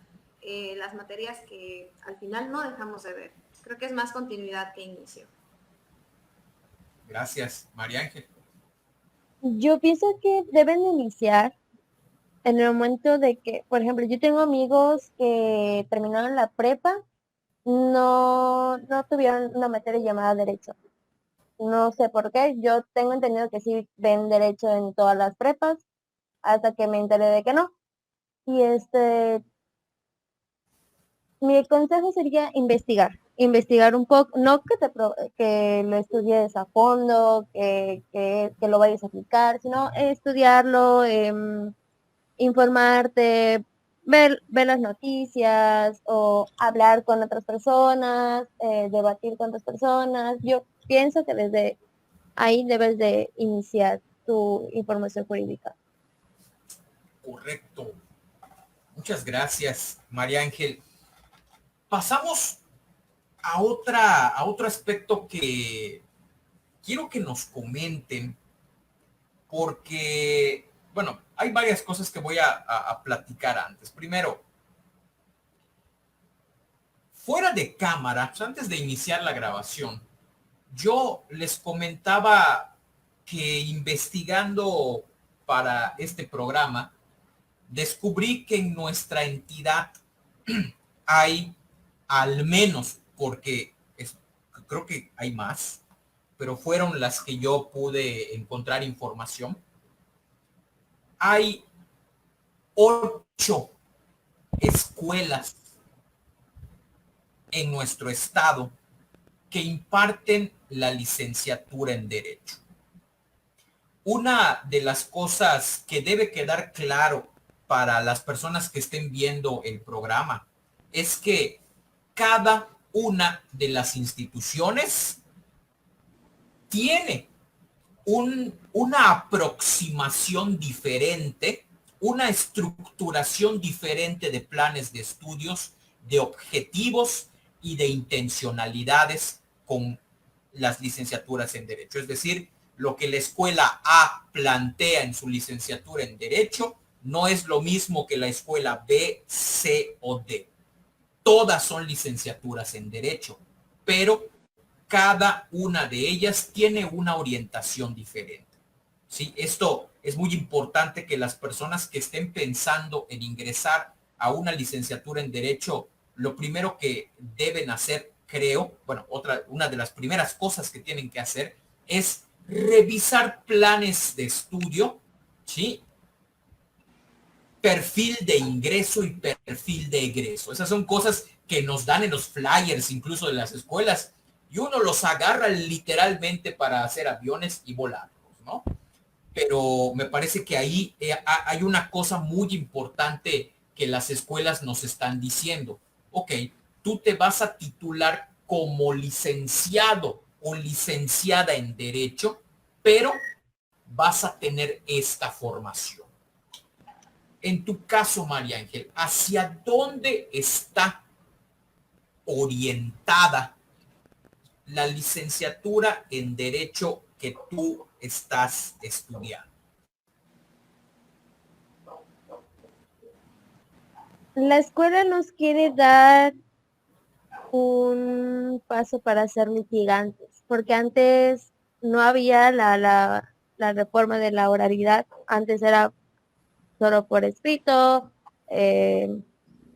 las materias que al final no dejamos de ver. Creo que es más continuidad que inicio. Gracias, María Ángel. Yo pienso que deben iniciar en el momento de que, por ejemplo, yo tengo amigos que terminaron la prepa, no tuvieron una materia llamada derecho. No sé por qué, yo tengo entendido que sí ven derecho en todas las prepas, hasta que me enteré de que no. Y mi consejo sería investigar un poco, no que lo estudies a fondo, que lo vayas a aplicar, sino estudiarlo, informarte, ver las noticias o hablar con otras personas, debatir con otras personas. Yo pienso que desde ahí debes de iniciar tu información jurídica. Correcto. Muchas gracias, María Ángel. Pasamos a otro aspecto que quiero que nos comenten, porque, bueno, hay varias cosas que voy a platicar antes. Primero, fuera de cámara, pues antes de iniciar la grabación, yo les comentaba que investigando para este programa, descubrí que en nuestra entidad hay al menos, porque creo que hay más, pero fueron las que yo pude encontrar información, hay 8 escuelas en nuestro estado que imparten la licenciatura en Derecho. Una de las cosas que debe quedar claro para las personas que estén viendo el programa es que cada una de las instituciones tiene una aproximación diferente, una estructuración diferente de planes de estudios, de objetivos y de intencionalidades con las licenciaturas en Derecho. Es decir, lo que la escuela A plantea en su licenciatura en Derecho no es lo mismo que la escuela B, C o D. Todas son licenciaturas en Derecho, pero cada una de ellas tiene una orientación diferente. ¿Sí? Esto es muy importante que las personas que estén pensando en ingresar a una licenciatura en Derecho, lo primero que deben hacer, creo, bueno, una de las primeras cosas que tienen que hacer es revisar planes de estudio, ¿sí? Perfil de ingreso y perfil de egreso. Esas son cosas que nos dan en los flyers, incluso de las escuelas, y uno los agarra literalmente para hacer aviones y volarlos, ¿no? Pero me parece que ahí hay una cosa muy importante que las escuelas nos están diciendo. Ok, tú te vas a titular como licenciado o licenciada en Derecho, pero vas a tener esta formación. En tu caso, María Ángel, ¿hacia dónde está orientada la licenciatura en Derecho que tú estás estudiando? La escuela nos quiere dar un paso para ser litigantes, porque antes no había la reforma de la oralidad, antes era solo por escrito,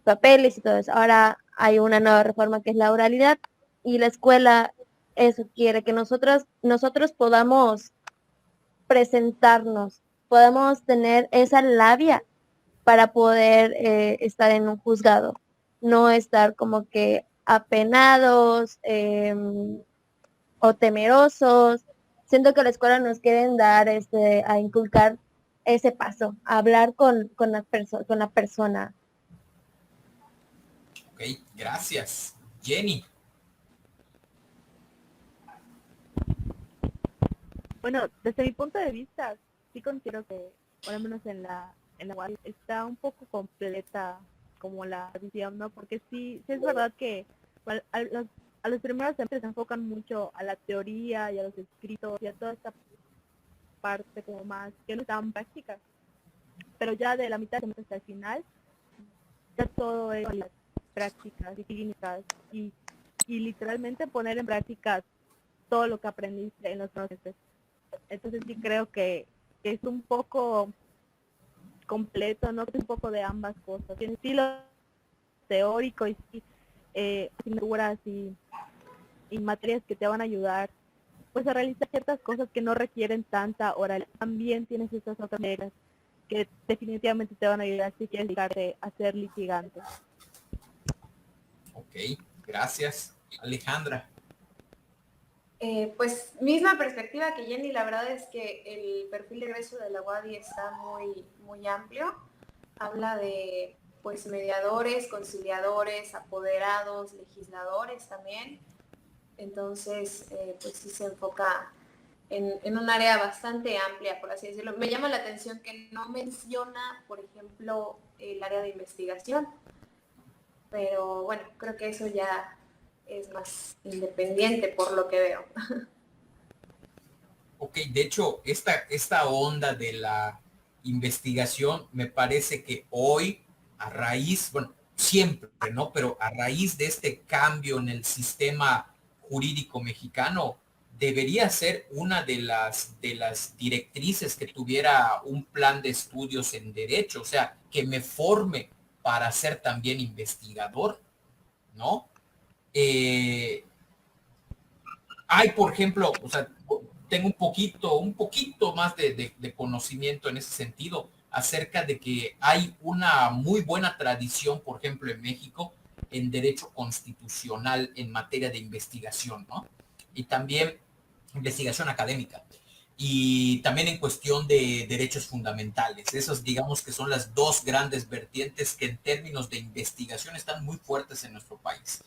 papeles y todo eso. Ahora hay una nueva reforma que es la oralidad y la escuela eso quiere que nosotros podamos presentarnos, podamos tener esa labia para poder estar en un juzgado, no estar como que apenados o temerosos. Siento que la escuela nos quieren dar a inculcar ese paso, a hablar con la persona. Ok, gracias. Jenny. Bueno, desde mi punto de vista, sí considero que, por lo menos en la UAS, está un poco completa como la visión, ¿no? Porque sí es verdad que a los primeros semestres se enfocan mucho a la teoría y a los escritos y a toda esta parte como más que no estaban prácticas, pero ya de la mitad del semestre hasta el final, ya todo es las prácticas y clínicas y literalmente poner en práctica todo lo que aprendiste en los procesos. Entonces sí creo que es un poco completo, ¿no? Es un poco de ambas cosas. Tiene estilo teórico y sí, asignaturas y materias que te van a ayudar pues a realizar ciertas cosas que no requieren tanta oral. También tienes estas otras materias que definitivamente te van a ayudar si quieres dedicarte a ser litigante. Ok, gracias. Alejandra. Pues misma perspectiva que Jenny, la verdad es que el perfil de egreso de la UADY está muy amplio. Habla de pues mediadores, conciliadores, apoderados, legisladores también. Entonces, pues sí se enfoca en un área bastante amplia, por así decirlo. Me llama la atención que no menciona, por ejemplo, el área de investigación, pero bueno, creo que eso ya es más independiente por lo que veo. Ok, de hecho, esta onda de la investigación me parece que hoy, a raíz, bueno, siempre, ¿no? Pero a raíz de este cambio en el sistema jurídico mexicano, debería ser una de las directrices que tuviera un plan de estudios en derecho, o sea, que me forme para ser también investigador, ¿no? Eh, Hay, por ejemplo, o sea, tengo un poquito más de conocimiento en ese sentido acerca de que hay una muy buena tradición, por ejemplo, en México, en derecho constitucional en materia de investigación, ¿no? Y también investigación académica. Y también en cuestión de derechos fundamentales. Esos, digamos que son las dos grandes vertientes que en términos de investigación están muy fuertes en nuestro país.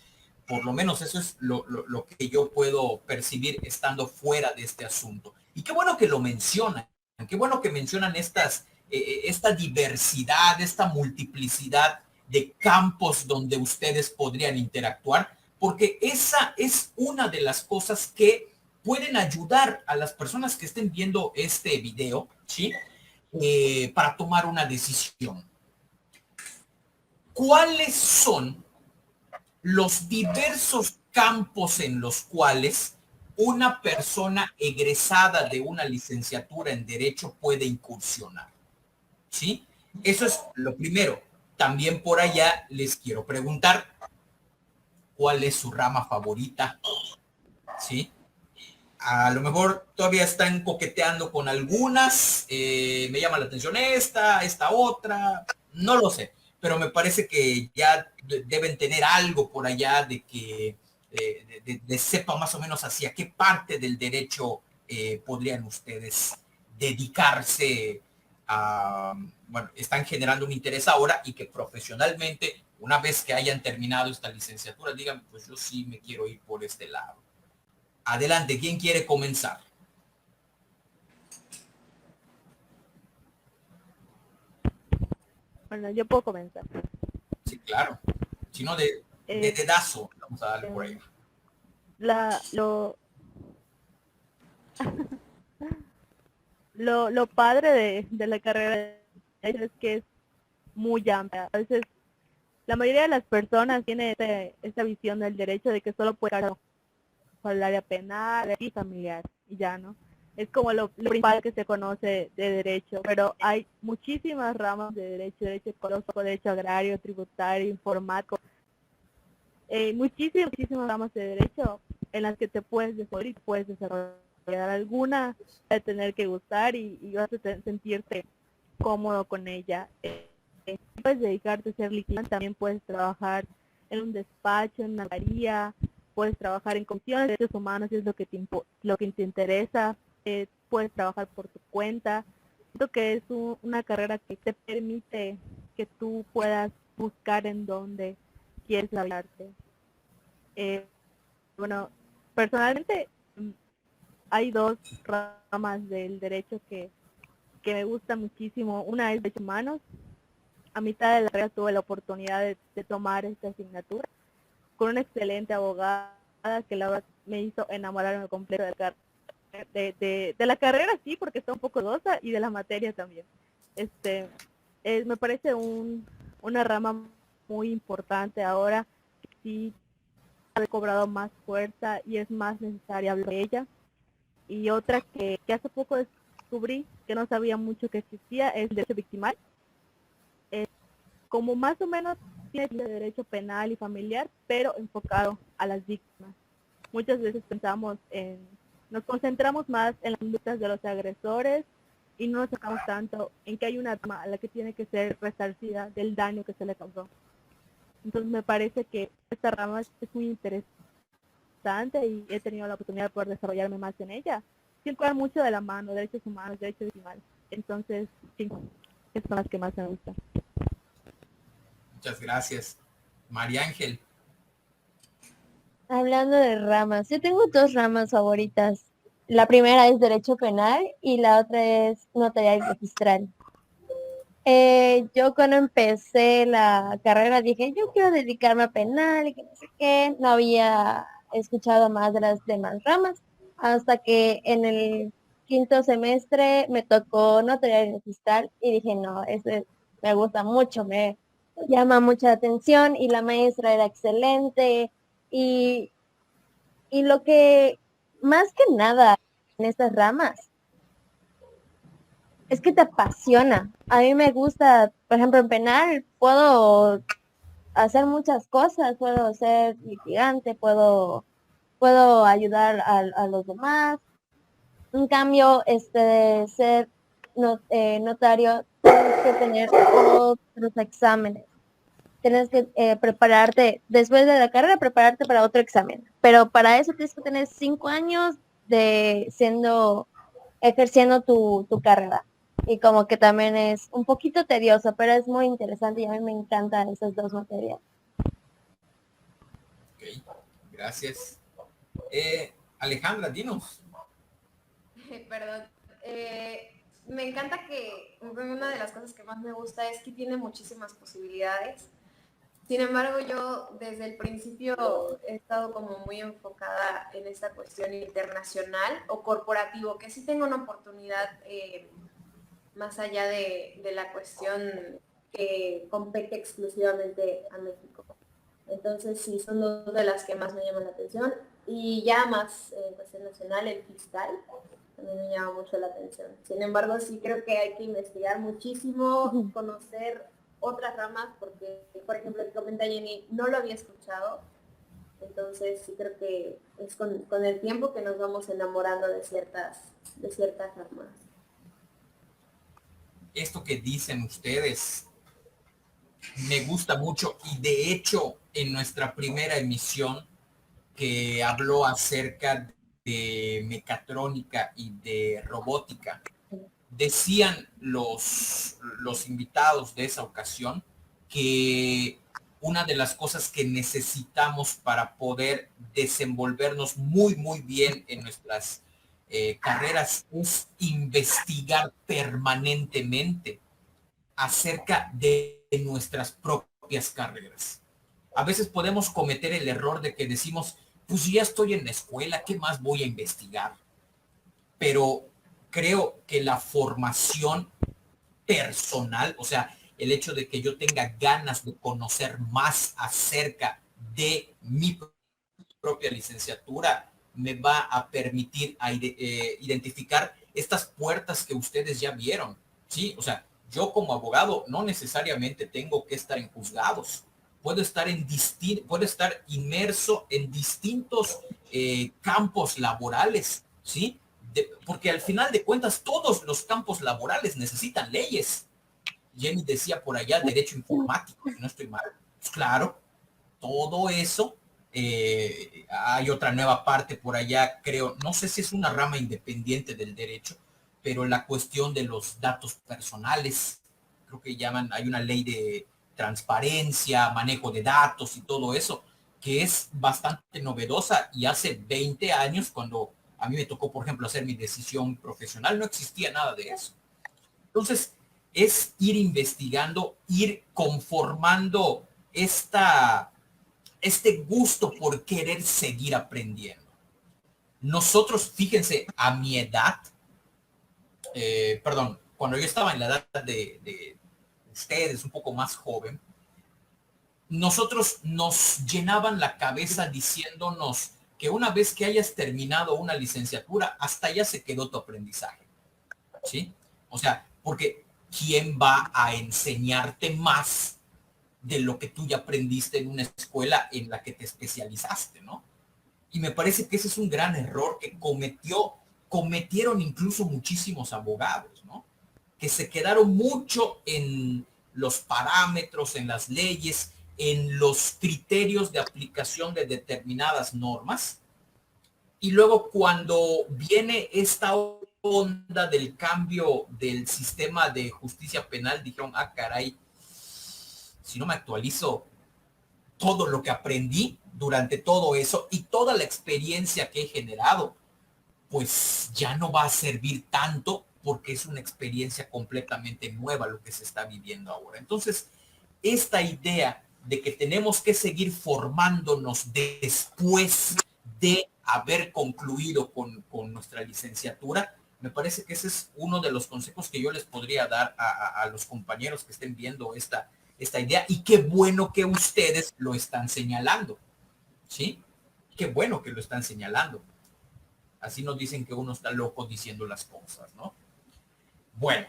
Por lo menos eso es lo que yo puedo percibir estando fuera de este asunto. Y qué bueno que lo mencionan, qué bueno que mencionan esta diversidad, esta multiplicidad de campos donde ustedes podrían interactuar, porque esa es una de las cosas que pueden ayudar a las personas que estén viendo este video, ¿sí? Para tomar una decisión. ¿Cuáles son los diversos campos en los cuales una persona egresada de una licenciatura en Derecho puede incursionar? ¿Sí? Eso es lo primero. También por allá les quiero preguntar cuál es su rama favorita, ¿sí? A lo mejor todavía están coqueteando con algunas, me llama la atención esta otra, no lo sé, pero me parece que ya deben tener algo por allá de que de sepa más o menos hacia qué parte del derecho podrían ustedes dedicarse a, bueno, están generando un interés ahora y que profesionalmente, una vez que hayan terminado esta licenciatura, digan, pues yo sí me quiero ir por este lado. Adelante, ¿quién quiere comenzar? Bueno, yo puedo comenzar. Sí, claro. Si no, de Eh, dedazo, vamos a darle por ahí. la, lo padre de la carrera es que es muy amplia. A veces la mayoría de las personas tiene esta visión del derecho de que solo puede estar por el área penal y familiar y ya, ¿no? Es como lo principal que se conoce de derecho, pero hay muchísimas ramas de derecho, derecho ecológico, derecho agrario, tributario, informático, muchísimas ramas de derecho en las que te puedes desarrollar y puedes desarrollar. Alguna de tener que gustar y vas a sentirte cómodo con ella. Puedes dedicarte a ser litigante, también puedes trabajar en un despacho, en una abogacía, puedes trabajar en comisiones de derechos humanos si es lo que te interesa, puedes trabajar por tu cuenta. Siento que es una carrera que te permite que tú puedas buscar en dónde quieres hablarte. Bueno, personalmente hay dos ramas del derecho que me gusta muchísimo. Una es derechos humanos. A mitad de la carrera tuve la oportunidad de tomar esta asignatura con una excelente abogada que la verdad me hizo enamorarme completo de la carrera, sí, porque está un poco dosa, y de la materia también. Me parece una rama muy importante ahora, sí ha cobrado más fuerza y es más necesaria hablar de ella. Y otra que hace poco descubrí, que no sabía mucho que existía, es el derecho victimal. Como más o menos tiene derecho penal y familiar, pero enfocado a las víctimas. Muchas veces nos concentramos más en las conductas de los agresores y no nos enfocamos tanto en que hay una rama a la que tiene que ser resarcida del daño que se le causó. Entonces me parece que esta rama es muy interesante y he tenido la oportunidad de poder desarrollarme más en ella. Siempre va mucho de la mano, derechos humanos, derechos victimales. Entonces, sí, esas son las que más me gustan. Muchas gracias. María Ángel. Hablando de ramas, yo tengo dos ramas favoritas. La primera es Derecho Penal y la otra es Notarial y Registral. Yo cuando empecé la carrera dije, yo quiero dedicarme a penal y que no sé qué. No había escuchado más de las demás ramas hasta que en el quinto semestre me tocó Notarial y Registral y dije, no, ese me gusta mucho, me llama mucha atención y la maestra era excelente y, y lo que más que nada en estas ramas es que te apasiona. A mí me gusta, por ejemplo, en penal puedo hacer muchas cosas, puedo ser litigante, puedo ayudar a los demás. En cambio, ser notario, tienes que tener otros exámenes. Tienes que prepararte, después de la carrera, prepararte para otro examen. Pero para eso tienes que tener 5 años ejerciendo tu carrera. Y como que también es un poquito tedioso, pero es muy interesante y a mí me encantan esas dos materias. Ok, gracias. Alejandra, dinos. Perdón. Me encanta que una de las cosas que más me gusta es que tiene muchísimas posibilidades. Sin embargo, yo desde el principio he estado como muy enfocada en esta cuestión internacional o corporativo, que sí tengo una oportunidad más allá de la cuestión que compete exclusivamente a México. Entonces sí, son dos de las que más me llaman la atención. Y ya más cuestión nacional, el fiscal, también me llama mucho la atención. Sin embargo, sí creo que hay que investigar muchísimo, conocer otras ramas, porque, por ejemplo, el que comenta Jenny, no lo había escuchado. Entonces sí creo que es con el tiempo que nos vamos enamorando de ciertas ramas. Esto que dicen ustedes me gusta mucho y de hecho en nuestra primera emisión que habló acerca de mecatrónica y de robótica, decían los invitados de esa ocasión que una de las cosas que necesitamos para poder desenvolvernos muy, muy bien en nuestras carreras es investigar permanentemente acerca de nuestras propias carreras. A veces podemos cometer el error de que decimos, pues ya estoy en la escuela, ¿qué más voy a investigar? Pero creo que la formación personal, o sea, el hecho de que yo tenga ganas de conocer más acerca de mi propia licenciatura, me va a permitir identificar estas puertas que ustedes ya vieron, ¿sí? O sea, yo como abogado no necesariamente tengo que estar en juzgados, puedo estar inmerso en distintos campos laborales, ¿sí? Porque al final de cuentas todos los campos laborales necesitan leyes. Jenny decía por allá derecho informático, si no estoy mal. Pues claro, todo eso. Hay otra nueva parte por allá, creo, no sé si es una rama independiente del derecho, pero la cuestión de los datos personales, creo que llaman, hay una ley de transparencia, manejo de datos y todo eso, que es bastante novedosa y hace 20 años, cuando a mí me tocó, por ejemplo, hacer mi decisión profesional, no existía nada de eso. Entonces, es ir investigando, ir conformando este gusto por querer seguir aprendiendo. Nosotros, fíjense, a mi edad, perdón, cuando yo estaba en la edad de ustedes, un poco más joven, nosotros nos llenaban la cabeza diciéndonos que una vez que hayas terminado una licenciatura, hasta allá se quedó tu aprendizaje, ¿sí? O sea, porque ¿quién va a enseñarte más de lo que tú ya aprendiste en una escuela en la que te especializaste, ¿no? Y me parece que ese es un gran error que cometieron incluso muchísimos abogados, ¿no? Que se quedaron mucho en los parámetros, en las leyes, en los criterios de aplicación de determinadas normas. Y luego cuando viene esta onda del cambio del sistema de justicia penal, dijeron, ah, caray, si no me actualizo todo lo que aprendí durante todo eso y toda la experiencia que he generado, pues ya no va a servir tanto porque es una experiencia completamente nueva lo que se está viviendo ahora. Entonces, esta idea de que tenemos que seguir formándonos después de haber concluido con nuestra licenciatura, me parece que ese es uno de los consejos que yo les podría dar a los compañeros que estén viendo esta idea, y qué bueno que ustedes lo están señalando, ¿sí? Qué bueno que lo están señalando. Así nos dicen que uno está loco diciendo las cosas, ¿no? Bueno,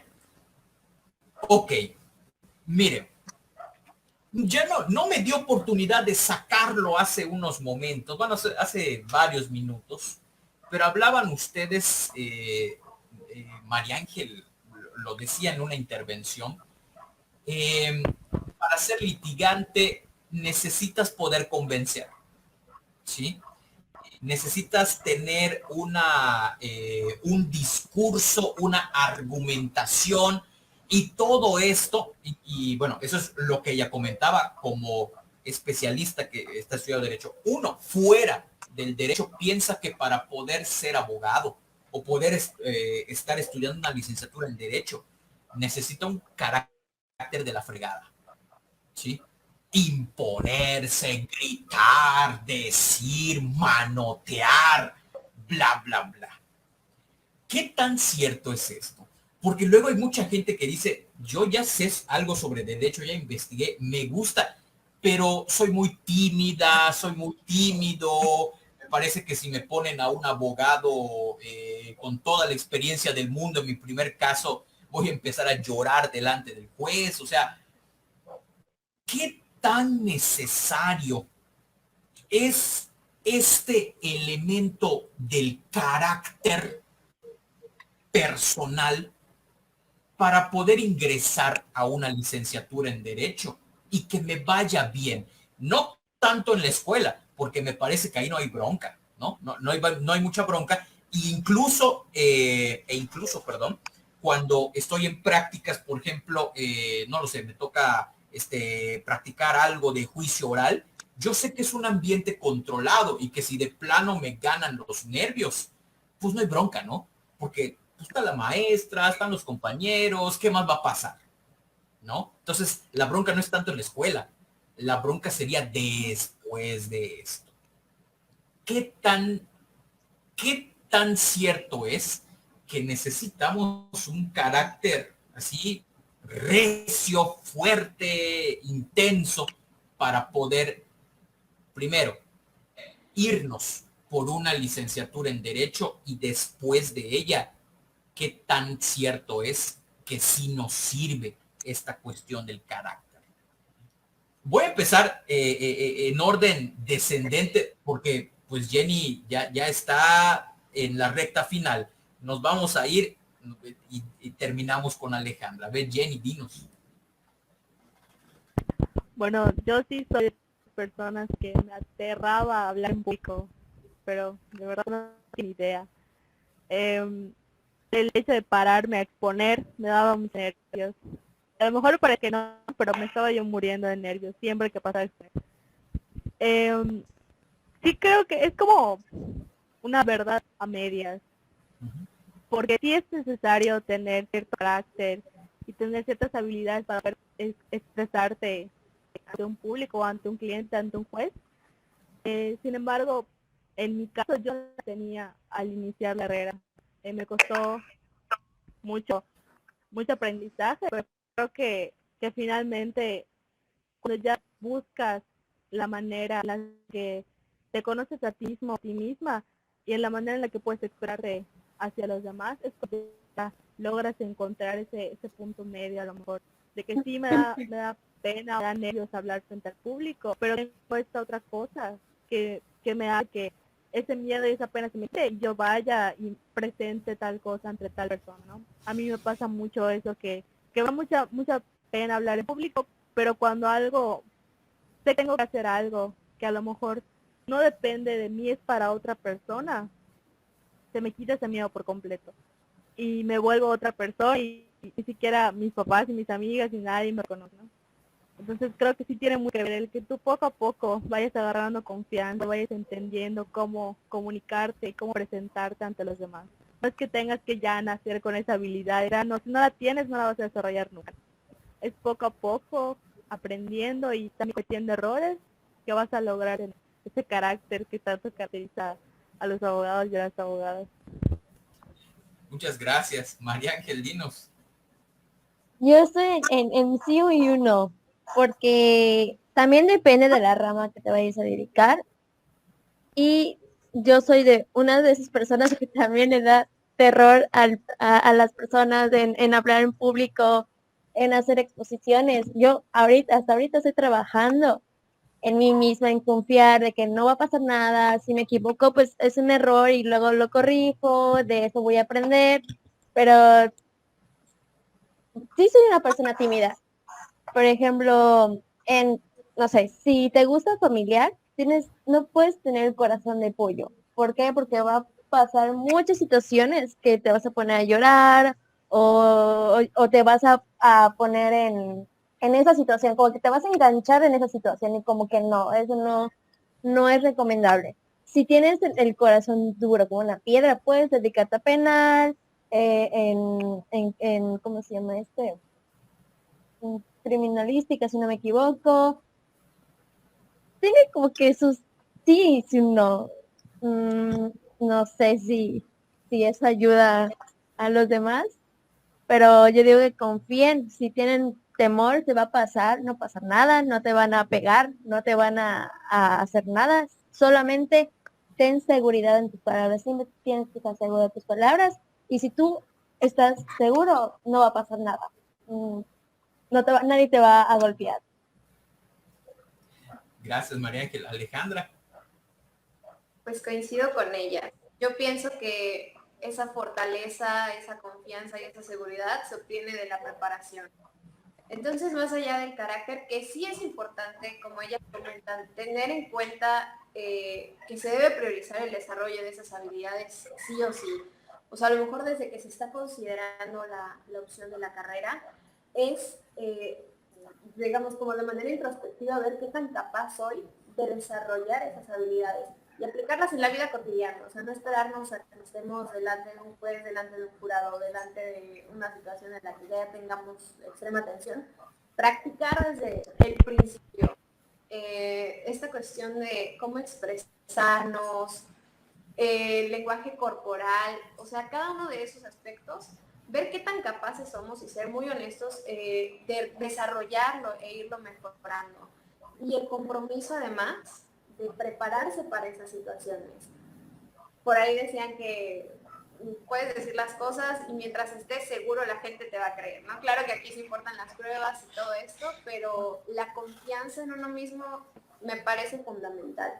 ok, miren, ya no me dio oportunidad de sacarlo hace unos momentos, bueno, hace varios minutos, pero hablaban ustedes, María Ángel lo decía en una intervención, para ser litigante necesitas poder convencer, ¿sí? Necesitas tener un discurso, una argumentación, y todo esto, y bueno, eso es lo que ella comentaba como especialista que está estudiando derecho. Uno, fuera del derecho, piensa que para poder ser abogado o poder estar estudiando una licenciatura en derecho, necesita un carácter de la fregada, ¿sí? Imponerse, gritar, decir, manotear, bla, bla, bla. ¿Qué tan cierto es esto? Porque luego hay mucha gente que dice, yo ya sé algo sobre derecho, ya investigué, me gusta, pero soy muy tímida, soy muy tímido, me parece que si me ponen a un abogado con toda la experiencia del mundo en mi primer caso, voy a empezar a llorar delante del juez. O sea, ¿qué tan necesario es este elemento del carácter personal para poder ingresar a una licenciatura en derecho y que me vaya bien? No tanto en la escuela, porque me parece que ahí no hay bronca, ¿no? No hay mucha bronca. Incluso, perdón, cuando estoy en prácticas, por ejemplo, no lo sé, me toca practicar algo de juicio oral, yo sé que es un ambiente controlado y que si de plano me ganan los nervios, pues no hay bronca, ¿no? Porque está la maestra, están los compañeros, ¿qué más va a pasar? ¿No? Entonces, la bronca no es tanto en la escuela, la bronca sería después de esto. ¿Qué tan cierto es que necesitamos un carácter así recio, fuerte, intenso, para poder, primero, irnos por una licenciatura en derecho, y después de ella, qué tan cierto es que sí nos sirve esta cuestión del carácter? Voy a empezar en orden descendente, porque pues Jenny ya está en la recta final. Nos vamos a ir y terminamos con Alejandra. A ver, Jenny, dinos. Bueno, yo sí soy de personas que me aterraba hablar en público, pero de verdad no tengo ni idea. El hecho de pararme a exponer me daba muchos nervios. A lo mejor para que no, pero me estaba yo muriendo de nervios siempre que pasaba esto. Sí creo que es como una verdad a medias, porque sí es necesario tener cierto carácter y tener ciertas habilidades para poder expresarte ante un público, ante un cliente, ante un juez. Sin embargo, en mi caso yo la tenía al iniciar la carrera. Me costó mucho aprendizaje, pero creo que finalmente cuando ya buscas la manera en la que te conoces a ti mismo, a ti misma, y en la manera en la que puedes expresarte hacia los demás, es cuando ya logras encontrar ese punto medio, a lo mejor, de que sí me da pena, me da nervios hablar frente al público, pero tengo esta otra cosa que me hace que ese miedo y esa pena se me quite y yo vaya y presente tal cosa entre tal persona, ¿no? A mí me pasa mucho eso, que me da mucha pena hablar en público, pero cuando algo, sé que tengo que hacer algo que a lo mejor no depende de mí, es para otra persona, se me quita ese miedo por completo. Y me vuelvo otra persona y ni siquiera mis papás y mis amigas y nadie me conoce, ¿no? Entonces creo que sí tiene mucho que ver el que tú poco a poco vayas agarrando confianza, vayas entendiendo cómo comunicarte y cómo presentarte ante los demás. No es que tengas que ya nacer con esa habilidad, ya no, si no la tienes no la vas a desarrollar nunca. Es poco a poco aprendiendo y también cometiendo errores que vas a lograr ese carácter que tanto caracteriza a los abogados y a las abogadas. Muchas gracias. María Ángel, dinos. Yo estoy en sí y uno, porque también depende de la rama que te vayas a dedicar. Y yo soy de una de esas personas que también le da terror a las personas en hablar en público, en hacer exposiciones. Yo hasta ahorita estoy trabajando en mí misma, en confiar de que no va a pasar nada. Si me equivoco, pues es un error y luego lo corrijo, de eso voy a aprender. Pero sí soy una persona tímida. Por ejemplo, no sé, si te gusta familiar, no puedes tener el corazón de pollo. ¿Por qué? Porque va a pasar muchas situaciones que te vas a poner a llorar o te vas a poner en esa situación, como que te vas a enganchar en esa situación y como que no, eso no es recomendable. Si tienes el corazón duro como una piedra, puedes dedicarte a penal, ¿cómo se llama este? Criminalística, si no me equivoco. Tiene como que sus sí, sí, no. No sé si eso ayuda a los demás, pero yo digo que confíen, si tienen temor, se va a pasar, no pasa nada, no te van a pegar, no te van a hacer nada, solamente ten seguridad en tus palabras, siempre tienes que estar seguro de tus palabras, y si tú estás seguro, no va a pasar nada. Nadie te va a golpear. Gracias, María Ángel. Alejandra. Pues coincido con ella. Yo pienso que esa fortaleza, esa confianza y esa seguridad se obtiene de la preparación. Entonces, más allá del carácter, que sí es importante, como ella comenta, tener en cuenta que se debe priorizar el desarrollo de esas habilidades sí o sí. O sea, a lo mejor desde que se está considerando la opción de la carrera, es, digamos, como de manera introspectiva, ver qué tan capaz soy de desarrollar esas habilidades y aplicarlas en la vida cotidiana, o sea, no esperarnos a que estemos delante de un juez, delante de un jurado, delante de una situación en la que ya tengamos extrema tensión, practicar desde el principio esta cuestión de cómo expresarnos, el lenguaje corporal, o sea, cada uno de esos aspectos, ver qué tan capaces somos y ser muy honestos de desarrollarlo e irlo mejorando. Y el compromiso además de prepararse para esas situaciones. Por ahí decían que puedes decir las cosas y mientras estés seguro la gente te va a creer, ¿no? Claro que aquí se importan las pruebas y todo esto, pero la confianza en uno mismo me parece fundamental.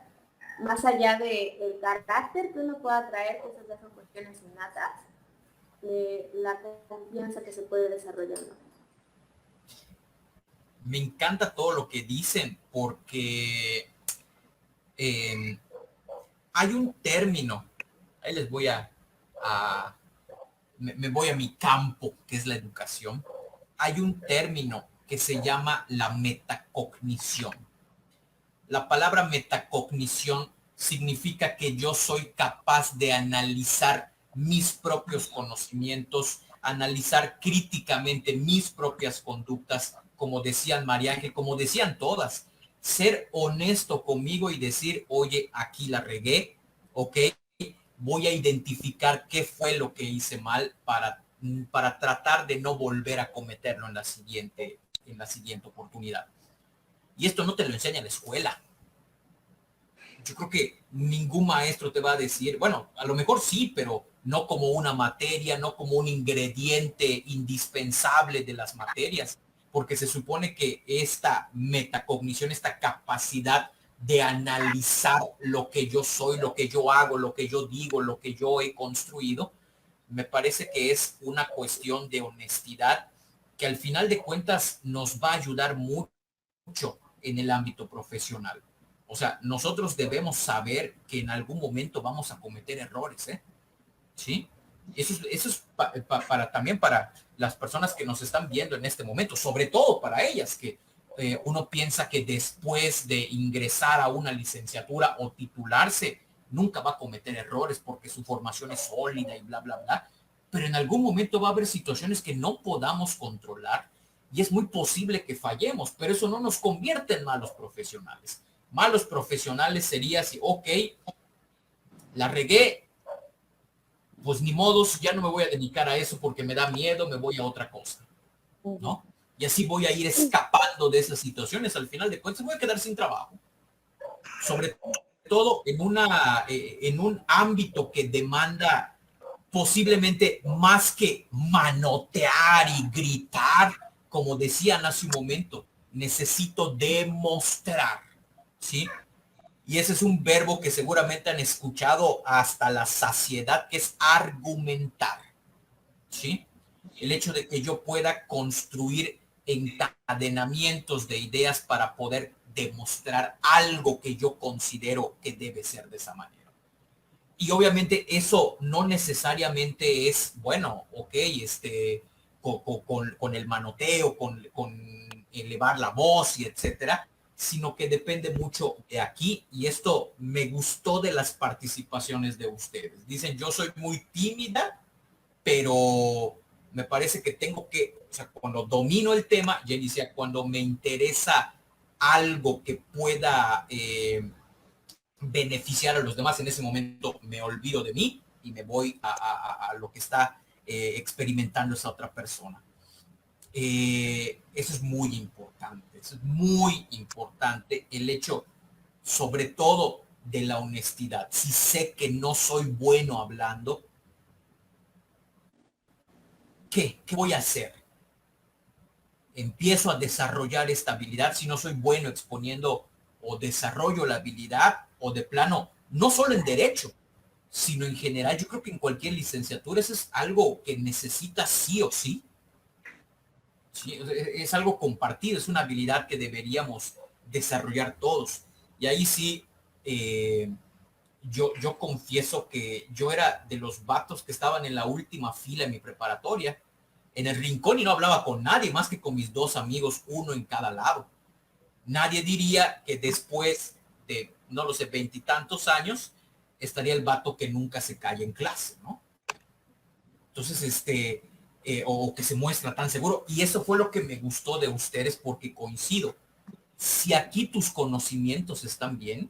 Más allá del carácter que uno pueda traer, esas ya son cuestiones innatas, la confianza que se puede desarrollando. Me encanta todo lo que dicen porque hay un término, ahí les voy me voy a mi campo, que es la educación. Hay un término que se llama la metacognición. La palabra metacognición significa que yo soy capaz de analizar mis propios conocimientos, analizar críticamente mis propias conductas, como decían María Ángel, como decían todas, ser honesto conmigo y decir, oye, aquí la regué, ok, voy a identificar qué fue lo que hice mal para tratar de no volver a cometerlo en la siguiente oportunidad. Y esto no te lo enseña en la escuela. Yo creo que ningún maestro te va a decir, bueno, a lo mejor sí, pero no como una materia, no como un ingrediente indispensable de las materias, porque se supone que esta metacognición, esta capacidad de analizar lo que yo soy, lo que yo hago, lo que yo digo, lo que yo he construido, me parece que es una cuestión de honestidad que al final de cuentas nos va a ayudar mucho en el ámbito profesional. O sea, nosotros debemos saber que en algún momento vamos a cometer errores, ¿eh? ¿Sí? Eso es también para las personas que nos están viendo en este momento, sobre todo para ellas, que uno piensa que después de ingresar a una licenciatura o titularse, nunca va a cometer errores porque su formación es sólida y bla, bla, bla. Pero en algún momento va a haber situaciones que no podamos controlar y es muy posible que fallemos, pero eso no nos convierte en malos profesionales. Malos profesionales sería si, ok, la regué, pues ni modos, ya no me voy a dedicar a eso porque me da miedo, me voy a otra cosa, ¿no? Y así voy a ir escapando de esas situaciones. Al final de cuentas voy a quedar sin trabajo. Sobre todo en un ámbito que demanda posiblemente más que manotear y gritar, como decían hace un momento, necesito demostrar, ¿sí? Y ese es un verbo que seguramente han escuchado hasta la saciedad, que es argumentar, ¿sí? El hecho de que yo pueda construir encadenamientos de ideas para poder demostrar algo que yo considero que debe ser de esa manera. Y obviamente eso no necesariamente es, bueno, ok, con el manoteo, con elevar la voz y etcétera, sino que depende mucho de aquí. Y esto me gustó de las participaciones de ustedes. Dicen, yo soy muy tímida, pero me parece que tengo que, o sea, cuando domino el tema, Jenny decía, cuando me interesa algo que pueda beneficiar a los demás, en ese momento me olvido de mí y me voy a lo que está experimentando esa otra persona. Eso es muy importante, eso es muy importante, el hecho sobre todo de la honestidad. Si sé que no soy bueno hablando, ¿qué voy a hacer? Empiezo a desarrollar esta habilidad. Si no soy bueno exponiendo, o desarrollo la habilidad, o de plano, no solo en derecho, sino en general. Yo creo que en cualquier licenciatura eso es algo que necesita sí o sí. Sí, es algo compartido, es una habilidad que deberíamos desarrollar todos. Y ahí sí, yo confieso que yo era de los vatos que estaban en la última fila en mi preparatoria, en el rincón, y no hablaba con nadie más que con mis dos amigos, uno en cada lado. Nadie diría que después de, no lo sé, 20 y tantos años, estaría el vato que nunca se calla en clase, ¿no? Entonces, o que se muestra tan seguro. Y eso fue lo que me gustó de ustedes, porque coincido. Si aquí tus conocimientos están bien,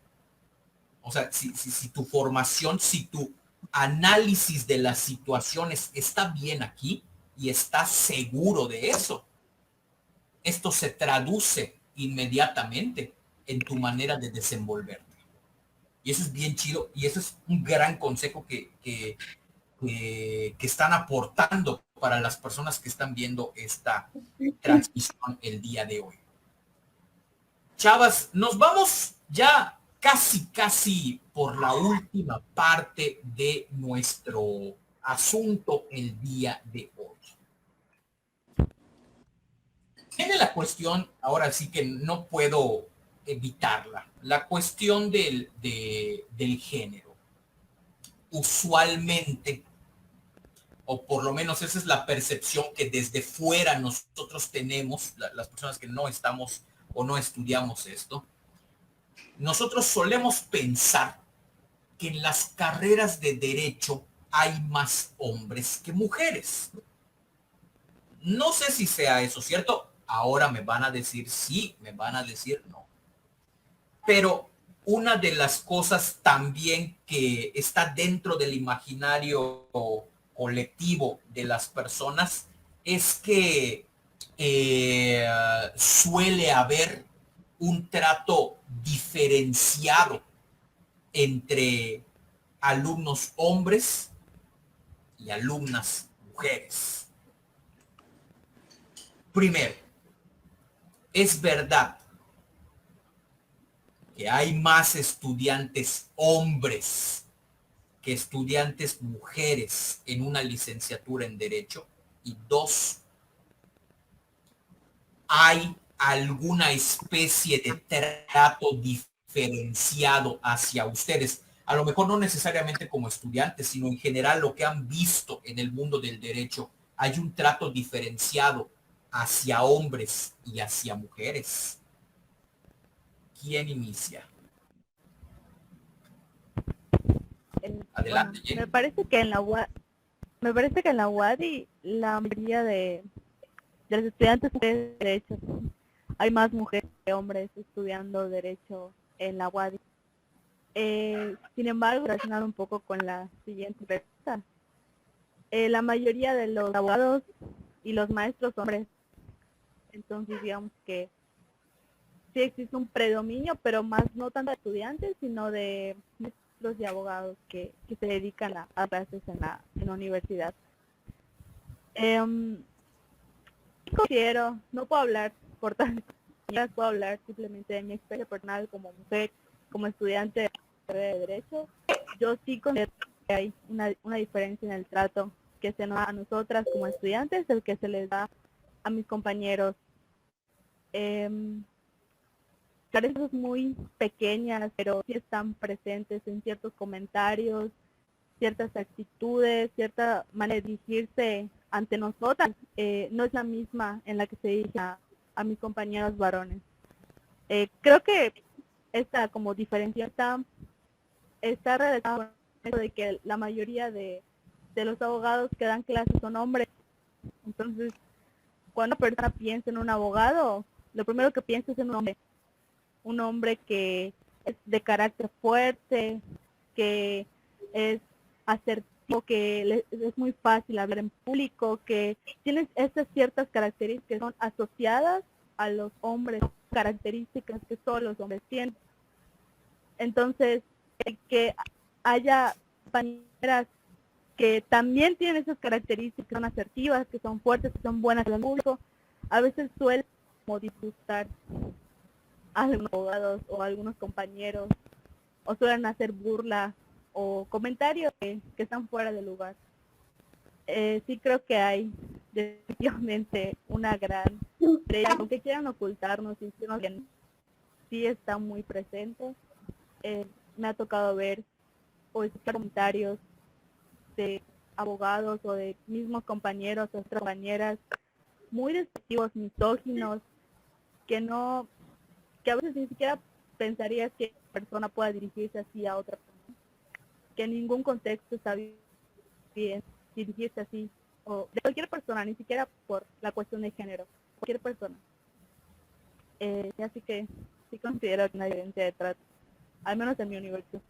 o sea, si tu formación, si tu análisis de las situaciones está bien aquí y estás seguro de eso, esto se traduce inmediatamente en tu manera de desenvolverte. Y eso es bien chido y eso es un gran consejo que están aportando para las personas que están viendo esta transmisión el día de hoy. Chavas, nos vamos ya casi por la última parte de nuestro asunto el día de hoy. Tiene la cuestión, ahora sí que no puedo evitarla, la cuestión del género. Usualmente, o por lo menos esa es la percepción que desde fuera nosotros tenemos, las personas que no estamos o no estudiamos esto, nosotros solemos pensar que en las carreras de derecho hay más hombres que mujeres. No sé si sea eso cierto. Ahora me van a decir sí, me van a decir no. Pero una de las cosas también que está dentro del imaginario colectivo de las personas es que suele haber un trato diferenciado entre alumnos hombres y alumnas mujeres. Primero, es verdad que hay más estudiantes hombres que estudiantes mujeres en una licenciatura en Derecho. Y dos, hay alguna especie de trato diferenciado hacia ustedes. A lo mejor no necesariamente como estudiantes, sino en general lo que han visto en el mundo del derecho. Hay un trato diferenciado hacia hombres y hacia mujeres. ¿Quién inicia? Adelante, Bueno, me parece que en la UADY la mayoría de los estudiantes de derecho, hay más mujeres que hombres estudiando derecho en la UADY. Sin embargo, relacionado un poco con la siguiente pregunta, la mayoría de los abogados y los maestros son hombres, entonces digamos que sí existe un predominio, pero más no tanto de estudiantes, sino de maestros y abogados que se dedican a clases en la universidad. Considero, no puedo hablar por tantas cosas, puedo hablar simplemente de mi experiencia personal como mujer, como estudiante de derecho. Yo sí considero que hay una diferencia en el trato que se nos da a nosotras como estudiantes, el que se les da a mis compañeros. Carencias muy pequeñas, pero sí están presentes en ciertos comentarios, ciertas actitudes, cierta manera de dirigirse ante nosotras. No es la misma en la que se dirige a mis compañeros varones. Creo que esta como diferencia está relacionada con eso de que la mayoría de los abogados que dan clases son hombres. Entonces, cuando una persona piensa en un abogado, lo primero que piensa es en un hombre que es de carácter fuerte, que es asertivo, que es muy fácil hablar en público, que tiene estas ciertas características que son asociadas a los hombres, características que solo los hombres tienen. Entonces, que haya compañeras que también tienen esas características, que son asertivas, que son fuertes, que son buenas en el público, a veces suele como disgustar a algunos abogados o a algunos compañeros, o suelen hacer burla o comentarios que están fuera de lugar. Sí creo que hay definitivamente una gran brecha, aunque quieran ocultarnos, y sí está muy presente. Me ha tocado ver o escuchar comentarios de abogados o de mismos compañeros o compañeras muy despectivos, misóginos, que a veces ni siquiera pensarías que una persona pueda dirigirse así a otra persona, que en ningún contexto está bien dirigirse así, o de cualquier persona, ni siquiera por la cuestión de género, cualquier persona. Así que sí considero que una diferencia de trato, al menos en mi universidad.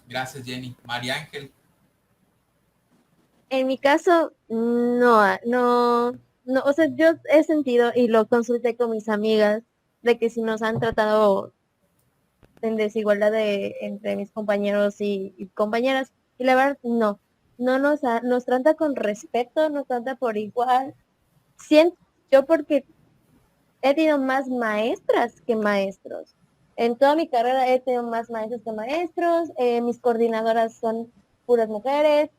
Gracias, Jenny. María Ángel. En mi caso, no, o sea, yo he sentido y lo consulté con mis amigas de que si nos han tratado en desigualdad entre mis compañeros y compañeras, y la verdad no nos trata con respeto, nos trata por igual. Siento yo porque he tenido más maestras que maestros. En toda mi carrera he tenido más maestros que maestros, mis coordinadoras son puras mujeres,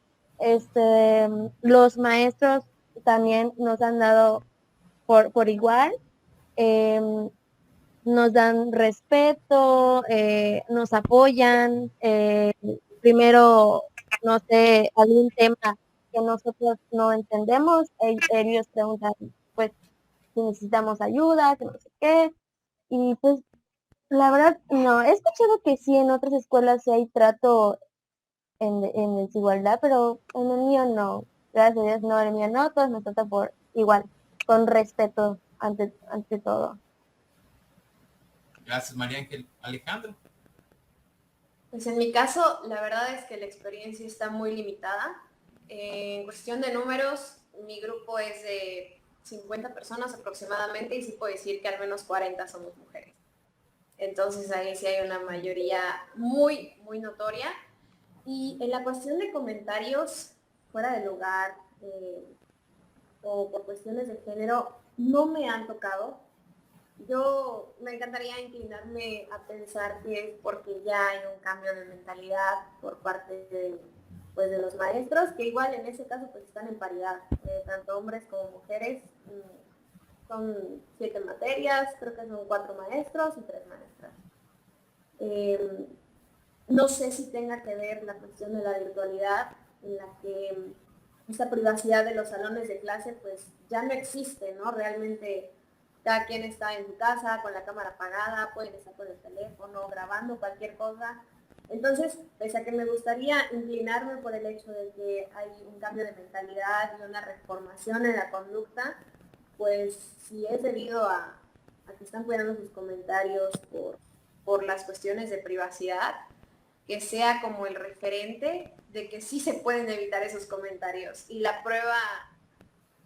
los maestros también nos han dado por igual, nos dan respeto, nos apoyan, primero, no sé, algún tema que nosotros no entendemos, ellos preguntan, pues, si necesitamos ayuda, que no sé qué, y pues, la verdad, no, he escuchado que sí, en otras escuelas sí hay trato en desigualdad, pero en el mío no, gracias a Dios, no, en el mío no, todos nos tratan por igual, con respeto ante todo. Gracias, María Ángel. Alejandro. Pues en mi caso, la verdad es que la experiencia está muy limitada. En cuestión de números, mi grupo es de 50 personas aproximadamente y sí puedo decir que al menos 40 somos mujeres. Entonces ahí sí hay una mayoría muy, muy notoria. Y en la cuestión de comentarios fuera de lugar o por cuestiones de género, no me han tocado. Yo me encantaría inclinarme a pensar que es porque ya hay un cambio de mentalidad por parte pues, de los maestros, que igual en ese caso pues están en paridad, tanto hombres como mujeres. Son 7 materias, creo que son 4 maestros y 3 maestras. No sé si tenga que ver la cuestión de la virtualidad, en la que esa privacidad de los salones de clase pues ya no existe, ¿no? Realmente cada quien está en su casa con la cámara apagada, pueden estar con el teléfono, grabando cualquier cosa. Entonces, pese a que me gustaría inclinarme por el hecho de que hay un cambio de mentalidad y una reformación en la conducta, pues si es debido a que están cuidando sus comentarios por las cuestiones de privacidad, que sea como el referente de que sí se pueden evitar esos comentarios y la prueba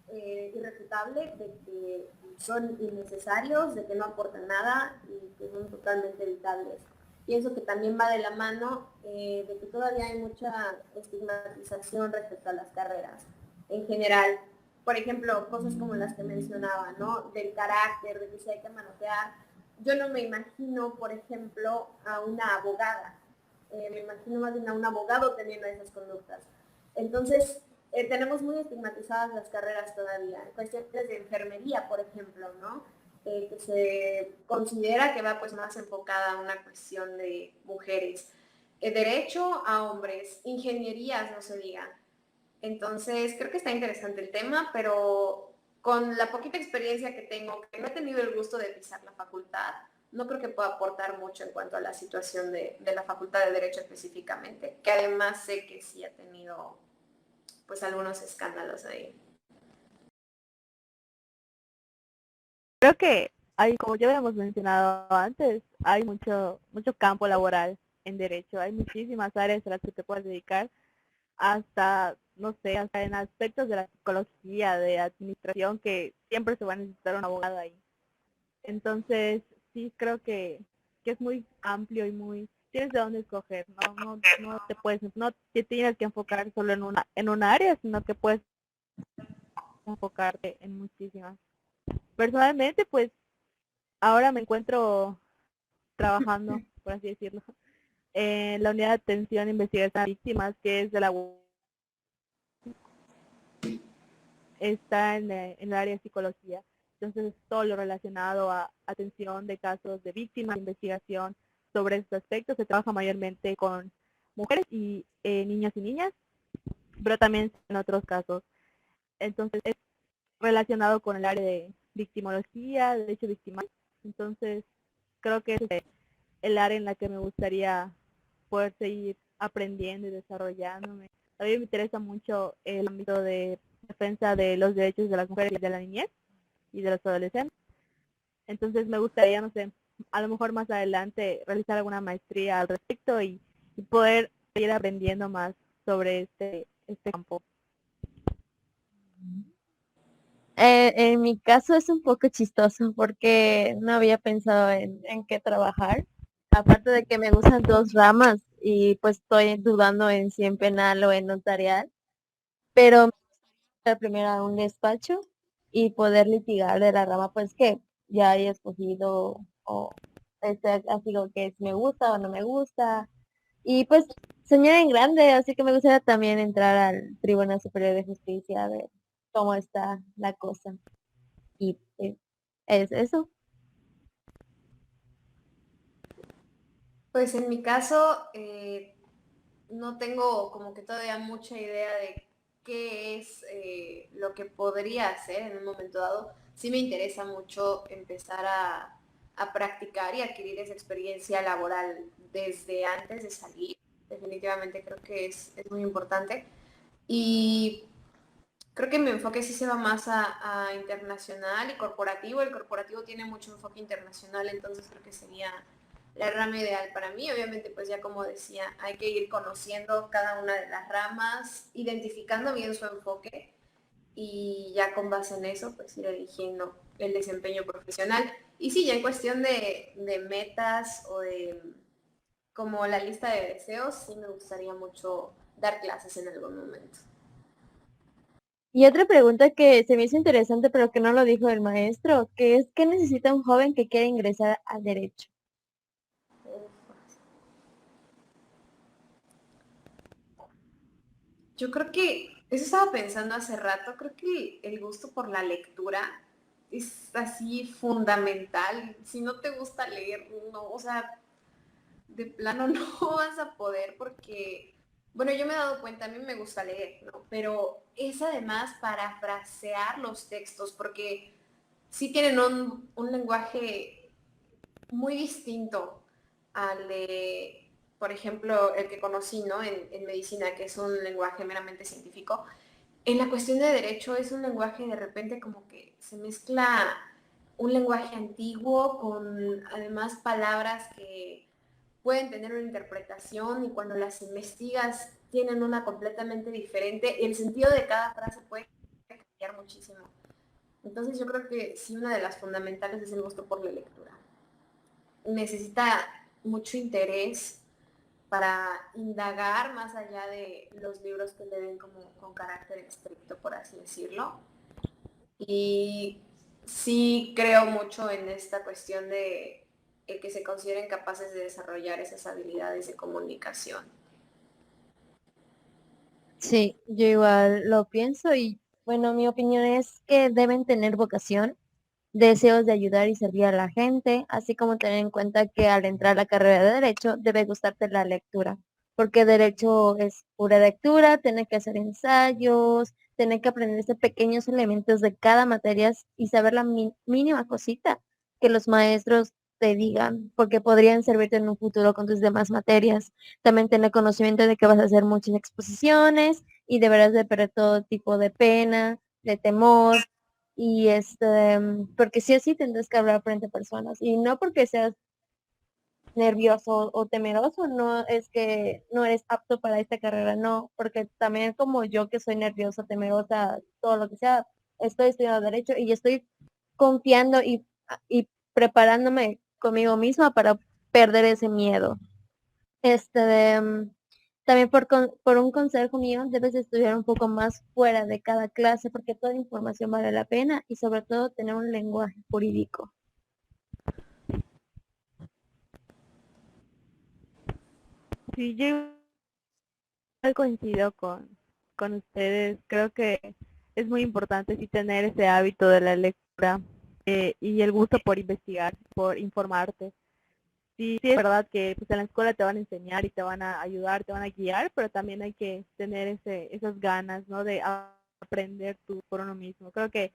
irrefutable de que son innecesarios, de que no aportan nada y que son totalmente evitables. Pienso que también va de la mano de que todavía hay mucha estigmatización respecto a las carreras en general. Por ejemplo, cosas como las que mencionaba, ¿no? Del carácter, de que si hay que manotear. Yo no me imagino, por ejemplo, a una abogada. Me imagino más bien a un abogado teniendo esas conductas. Entonces, tenemos muy estigmatizadas las carreras todavía. En cuestiones de enfermería, por ejemplo, ¿no? Que se considera que va pues más enfocada a una cuestión de mujeres. Derecho a hombres, ingenierías, no se diga. Entonces, creo que está interesante el tema, pero con la poquita experiencia que tengo, que no he tenido el gusto de pisar la facultad, no creo que pueda aportar mucho en cuanto a la situación de la Facultad de Derecho específicamente, que además sé que sí ha tenido pues algunos escándalos ahí. Creo que hay, como ya habíamos mencionado antes, hay mucho campo laboral en derecho, hay muchísimas áreas a las que te puedes dedicar, hasta, no sé, hasta en aspectos de la psicología, de administración, que siempre se va a necesitar un abogado ahí. Entonces, sí creo que es muy amplio y muy, tienes de dónde escoger, no te puedes, no te tienes que enfocar solo en una área, sino que puedes enfocarte en muchísimas. Personalmente, pues ahora me encuentro trabajando, por así decirlo, en la unidad de atención e investigación a víctimas, que es de la está en el área de psicología. Entonces, todo lo relacionado a atención de casos de víctimas, investigación sobre estos aspectos, se trabaja mayormente con mujeres y niños y niñas, pero también en otros casos. Entonces, es relacionado con el área de victimología, derecho victimal. Entonces, creo que es el área en la que me gustaría poder seguir aprendiendo y desarrollándome. A mí me interesa mucho el ámbito de defensa de los derechos de las mujeres y de la niñez y de los adolescentes. Entonces me gustaría, no sé, a lo mejor más adelante realizar alguna maestría al respecto y poder seguir aprendiendo más sobre este campo. En mi caso es un poco chistoso porque no había pensado en qué trabajar. Aparte de que me gustan dos ramas y pues estoy dudando en si en penal o en notarial, pero me gustaría primero a un despacho y poder litigar de la rama pues que ya haya escogido o así como que si me gusta o no me gusta. Y pues soñar en grande, así que me gustaría también entrar al Tribunal Superior de Justicia a ver cómo está la cosa. Y es eso. Pues en mi caso, no tengo como que todavía mucha idea de qué es lo que podría hacer en un momento dado. Sí me interesa mucho empezar a practicar y adquirir esa experiencia laboral desde antes de salir. Definitivamente creo que es muy importante. Y creo que mi enfoque sí se va más a internacional y corporativo. El corporativo tiene mucho enfoque internacional, entonces creo que sería la rama ideal para mí. Obviamente, pues ya como decía, hay que ir conociendo cada una de las ramas, identificando bien su enfoque y ya con base en eso, pues ir eligiendo el desempeño profesional. Y sí, ya en cuestión de metas o de como la lista de deseos, sí me gustaría mucho dar clases en algún momento. Y otra pregunta que se me hizo interesante, pero que no lo dijo el maestro, que es ¿qué necesita un joven que quiere ingresar al derecho? Yo creo que, eso estaba pensando hace rato, creo que el gusto por la lectura es así fundamental. Si no te gusta leer, no, o sea, de plano no vas a poder porque Bueno, yo me he dado cuenta, a mí me gusta leer, ¿no? Pero es además parafrasear los textos, porque sí tienen un lenguaje muy distinto al de, por ejemplo, el que conocí, ¿no? En medicina, que es un lenguaje meramente científico. En la cuestión de derecho es un lenguaje de repente como que se mezcla un lenguaje antiguo con además palabras que pueden tener una interpretación y cuando las investigas tienen una completamente diferente y el sentido de cada frase puede cambiar muchísimo. Entonces yo creo que sí, una de las fundamentales es el gusto por la lectura. Necesita mucho interés para indagar más allá de los libros que le den como con carácter estricto, por así decirlo. Y sí creo mucho en esta cuestión de el que se consideren capaces de desarrollar esas habilidades de comunicación. Sí, yo igual lo pienso y bueno, mi opinión es que deben tener vocación, deseos de ayudar y servir a la gente, así como tener en cuenta que al entrar a la carrera de derecho debe gustarte la lectura, porque derecho es pura lectura, tener que hacer ensayos, tener que aprenderse pequeños elementos de cada materia y saber la mínima cosita que los maestros te digan, porque podrían servirte en un futuro con tus demás materias. También tener conocimiento de que vas a hacer muchas exposiciones y deberás de perder todo tipo de pena, de temor y porque sí o sí tendrás que hablar frente a personas y no porque seas nervioso o temeroso, no es que no eres apto para esta carrera, no, porque también como yo que soy nerviosa, temerosa, todo lo que sea, estoy estudiando derecho y estoy confiando y preparándome conmigo misma para perder ese miedo. También por un consejo mío, debes de estudiar un poco más fuera de cada clase porque toda información vale la pena y sobre todo tener un lenguaje jurídico. Sí, yo igual coincido con ustedes. Creo que es muy importante sí tener ese hábito de la lectura y el gusto por investigar, por informarte. Sí, sí es verdad que pues, en la escuela te van a enseñar y te van a ayudar, te van a guiar, pero también hay que tener esas ganas, ¿no? De aprender tú por uno mismo. Creo que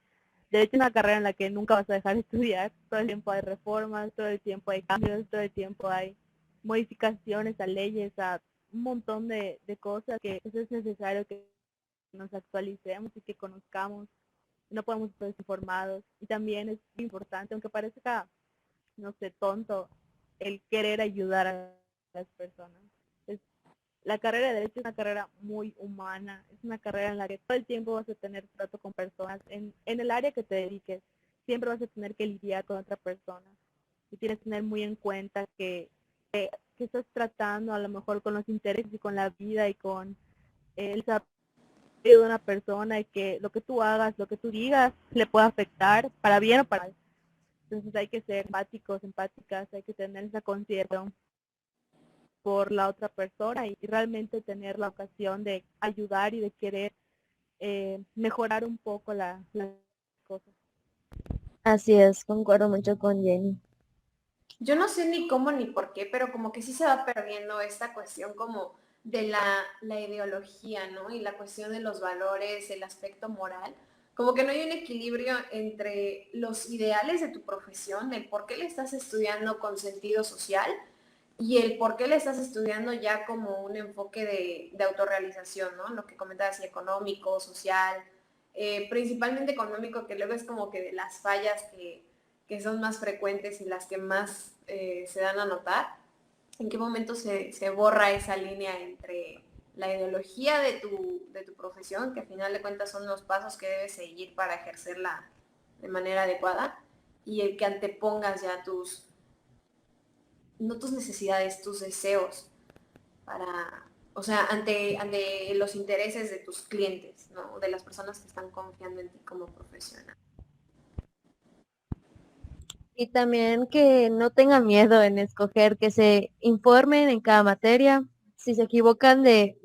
de hecho es una carrera en la que nunca vas a dejar de estudiar. Todo el tiempo hay reformas, todo el tiempo hay cambios, todo el tiempo hay modificaciones a leyes, a un montón de cosas que pues, es necesario que nos actualicemos y que conozcamos. No podemos estar desinformados. Y también es importante, aunque parezca no sé, tonto, el querer ayudar a las personas. Es, la carrera de Derecho es una carrera muy humana, es una carrera en la que todo el tiempo vas a tener trato con personas, en el área que te dediques, siempre vas a tener que lidiar con otra persona. Y tienes que tener muy en cuenta que estás tratando a lo mejor con los intereses y con la vida y con el desarrollo de una persona y que lo que tú hagas, lo que tú digas, le pueda afectar para bien o para mal. Entonces hay que ser empáticos, empáticas, hay que tener esa consideración por la otra persona y realmente tener la ocasión de ayudar y de querer mejorar un poco las cosas. Así es, concuerdo mucho con Jenny. Yo no sé ni cómo ni por qué, pero como que sí se va perdiendo esta cuestión como de la ideología, ¿no? Y la cuestión de los valores, el aspecto moral. Como que no hay un equilibrio entre los ideales de tu profesión, el por qué le estás estudiando con sentido social y el por qué le estás estudiando ya como un enfoque de autorrealización, ¿no? Lo que comentabas, económico, social, principalmente económico, que luego es como que de las fallas que son más frecuentes y las que más se dan a notar. ¿En qué momento se borra esa línea entre la ideología de tu profesión, que al final de cuentas son los pasos que debes seguir para ejercerla de manera adecuada, y el que antepongas ya no tus necesidades, tus deseos para, o sea, ante los intereses de tus clientes, ¿no? De las personas que están confiando en ti como profesional. Y también que no tengan miedo en escoger, que se informen en cada materia. Si se equivocan de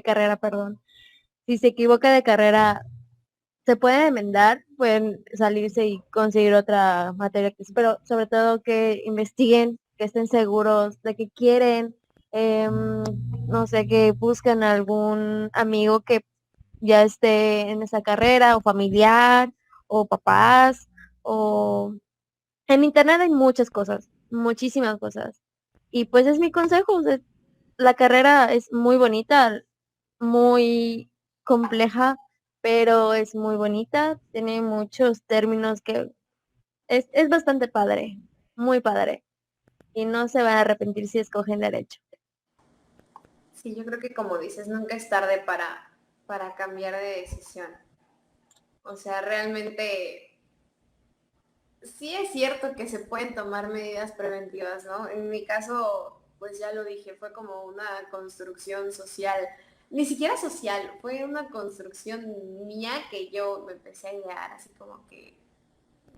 carrera, perdón. Si se equivoca de carrera, se pueden enmendar, pueden salirse y conseguir otra materia, pero sobre todo que investiguen, que estén seguros de que quieren, no sé, que buscan algún amigo que ya esté en esa carrera, o familiar, o papás, o en internet hay muchas cosas, muchísimas cosas. Y pues es mi consejo, o sea, la carrera es muy bonita, muy compleja, pero es muy bonita, tiene muchos términos que es bastante padre, muy padre. Y no se van a arrepentir si escogen derecho. Sí, yo creo que como dices, nunca es tarde para cambiar de decisión. O sea, realmente sí es cierto que se pueden tomar medidas preventivas, ¿no? En mi caso, pues ya lo dije, fue como una construcción social, ni siquiera social, fue una construcción mía que yo me empecé a idear, así como que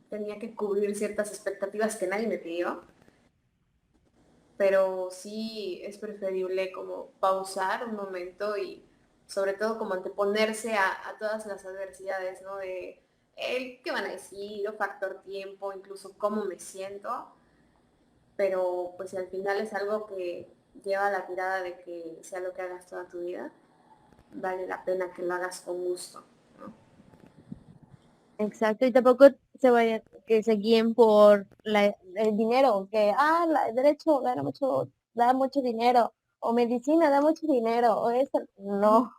tenía que cubrir ciertas expectativas que nadie me pidió, pero sí es preferible como pausar un momento y sobre todo como anteponerse a todas las adversidades, ¿no? De el qué van a decir, o factor tiempo, incluso cómo me siento, pero pues si al final es algo que lleva la tirada de que sea lo que hagas toda tu vida, vale la pena que lo hagas con gusto, ¿no? Exacto, y tampoco se vayan, que se guíen por el dinero, que, el derecho da mucho dinero, o medicina da mucho dinero, o eso, no,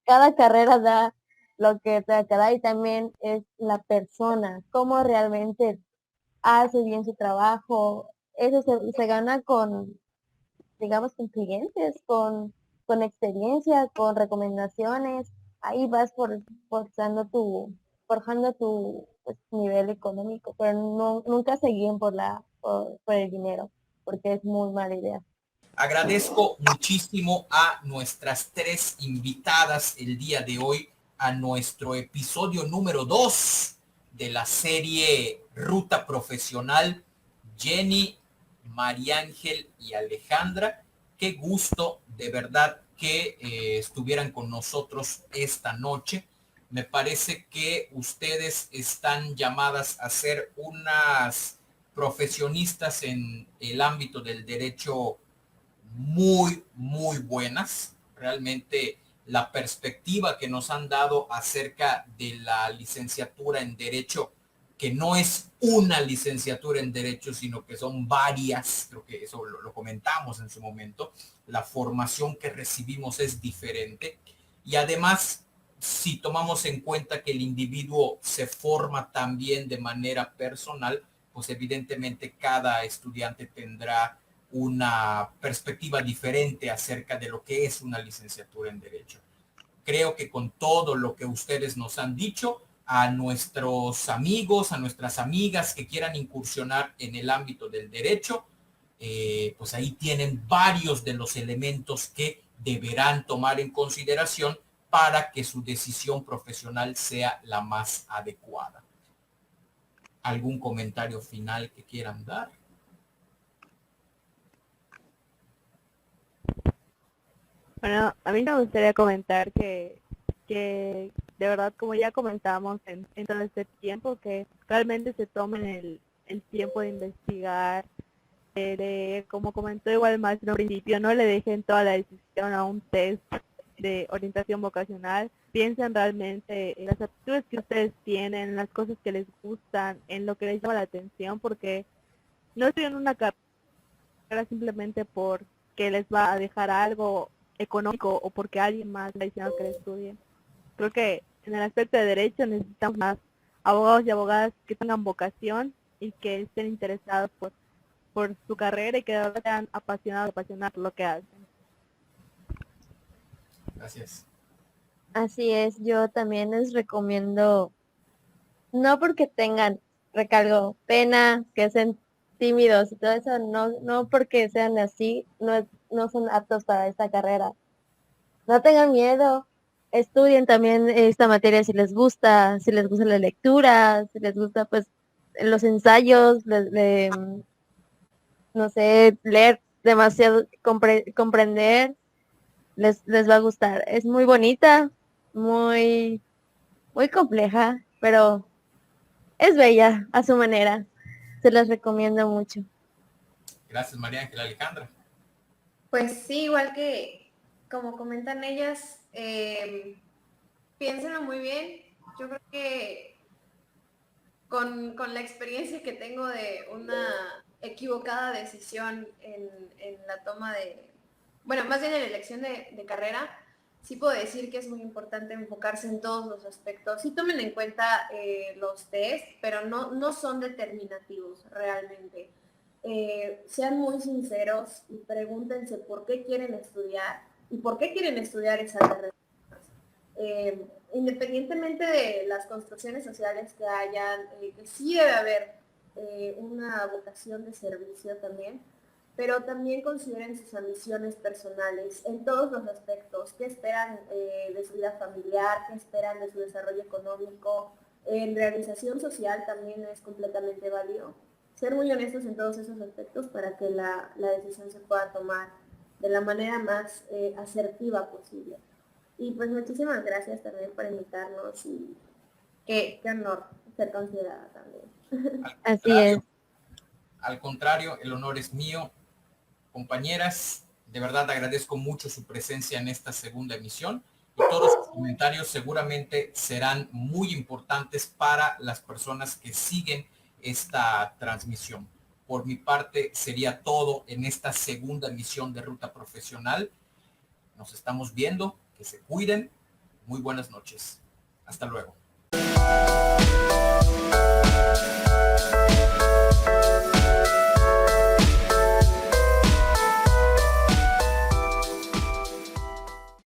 cada carrera da lo que te da y también es la persona, cómo realmente hace bien su trabajo, eso se gana con, digamos, con clientes, con experiencia, con recomendaciones, ahí vas forzando forjando tu pues, nivel económico, pero no, nunca se guíen por el dinero, porque es muy mala idea. Agradezco muchísimo a nuestras tres invitadas el día de hoy a nuestro episodio número 2 de la serie Ruta Profesional, Jenny, María Ángel y Alejandra. Qué gusto de verdad que estuvieran con nosotros esta noche. Me parece que ustedes están llamadas a ser unas profesionistas en el ámbito del derecho muy buenas. Realmente la perspectiva que nos han dado acerca de la licenciatura en Derecho, que no es una licenciatura en Derecho, sino que son varias, creo que eso lo comentamos en su momento, la formación que recibimos es diferente. Y además, si tomamos en cuenta que el individuo se forma también de manera personal, pues evidentemente cada estudiante tendrá una perspectiva diferente acerca de lo que es una licenciatura en Derecho. Creo que con todo lo que ustedes nos han dicho, a nuestros amigos, a nuestras amigas que quieran incursionar en el ámbito del derecho, pues ahí tienen varios de los elementos que deberán tomar en consideración para que su decisión profesional sea la más adecuada. ¿Algún comentario final que quieran dar? Bueno, a mí me gustaría comentar que de verdad, como ya comentábamos en todo este tiempo, que realmente se tomen el tiempo de investigar, como comentó igual más en un principio, no le dejen toda la decisión a un test de orientación vocacional. Piensen realmente en las aptitudes que ustedes tienen, en las cosas que les gustan, en lo que les llama la atención, porque no estoy en una carrera simplemente porque les va a dejar algo económico o porque alguien más le ha diciendo que le estudien. Creo que en el aspecto de derecho necesitamos más abogados y abogadas que tengan vocación y que estén interesados por su carrera y que de verdad sean apasionados por lo que hacen. Gracias. Así es, yo también les recomiendo, no porque tengan, recalgo, pena, que sean tímidos y todo eso, no, no porque sean así, no son aptos para esta carrera. No tengan miedo, estudien también esta materia si les gusta la lectura, si les gusta pues los ensayos, no sé, leer demasiado, comprender, les va a gustar. Es muy bonita, muy, muy compleja, pero es bella a su manera. Se las recomiendo mucho. Gracias, María Ángela. Alejandra. Pues sí, igual que como comentan ellas, piénsenlo muy bien. Yo creo que con la experiencia que tengo de una equivocada decisión en la toma de, bueno, más bien en la elección de carrera, sí puedo decir que es muy importante enfocarse en todos los aspectos. Sí tomen en cuenta los test, pero no son determinativos realmente. Sean muy sinceros y pregúntense por qué quieren estudiar y por qué quieren estudiar esa carrera. Independientemente de las construcciones sociales que hayan, que sí debe haber una vocación de servicio también, pero también consideren sus ambiciones personales en todos los aspectos, qué esperan de su vida familiar, qué esperan de su desarrollo económico, en realización social también es completamente válido. Ser muy honestos en todos esos aspectos para que la decisión se pueda tomar de la manera más asertiva posible. Y pues muchísimas gracias también por invitarnos y qué honor ser considerada también. Así es. Al contrario, el honor es mío. Compañeras, de verdad agradezco mucho su presencia en esta segunda emisión y todos sus comentarios seguramente serán muy importantes para las personas que siguen esta transmisión. Por mi parte sería todo en esta segunda emisión de Ruta Profesional. Nos estamos viendo, que se cuiden. Muy buenas noches. Hasta luego.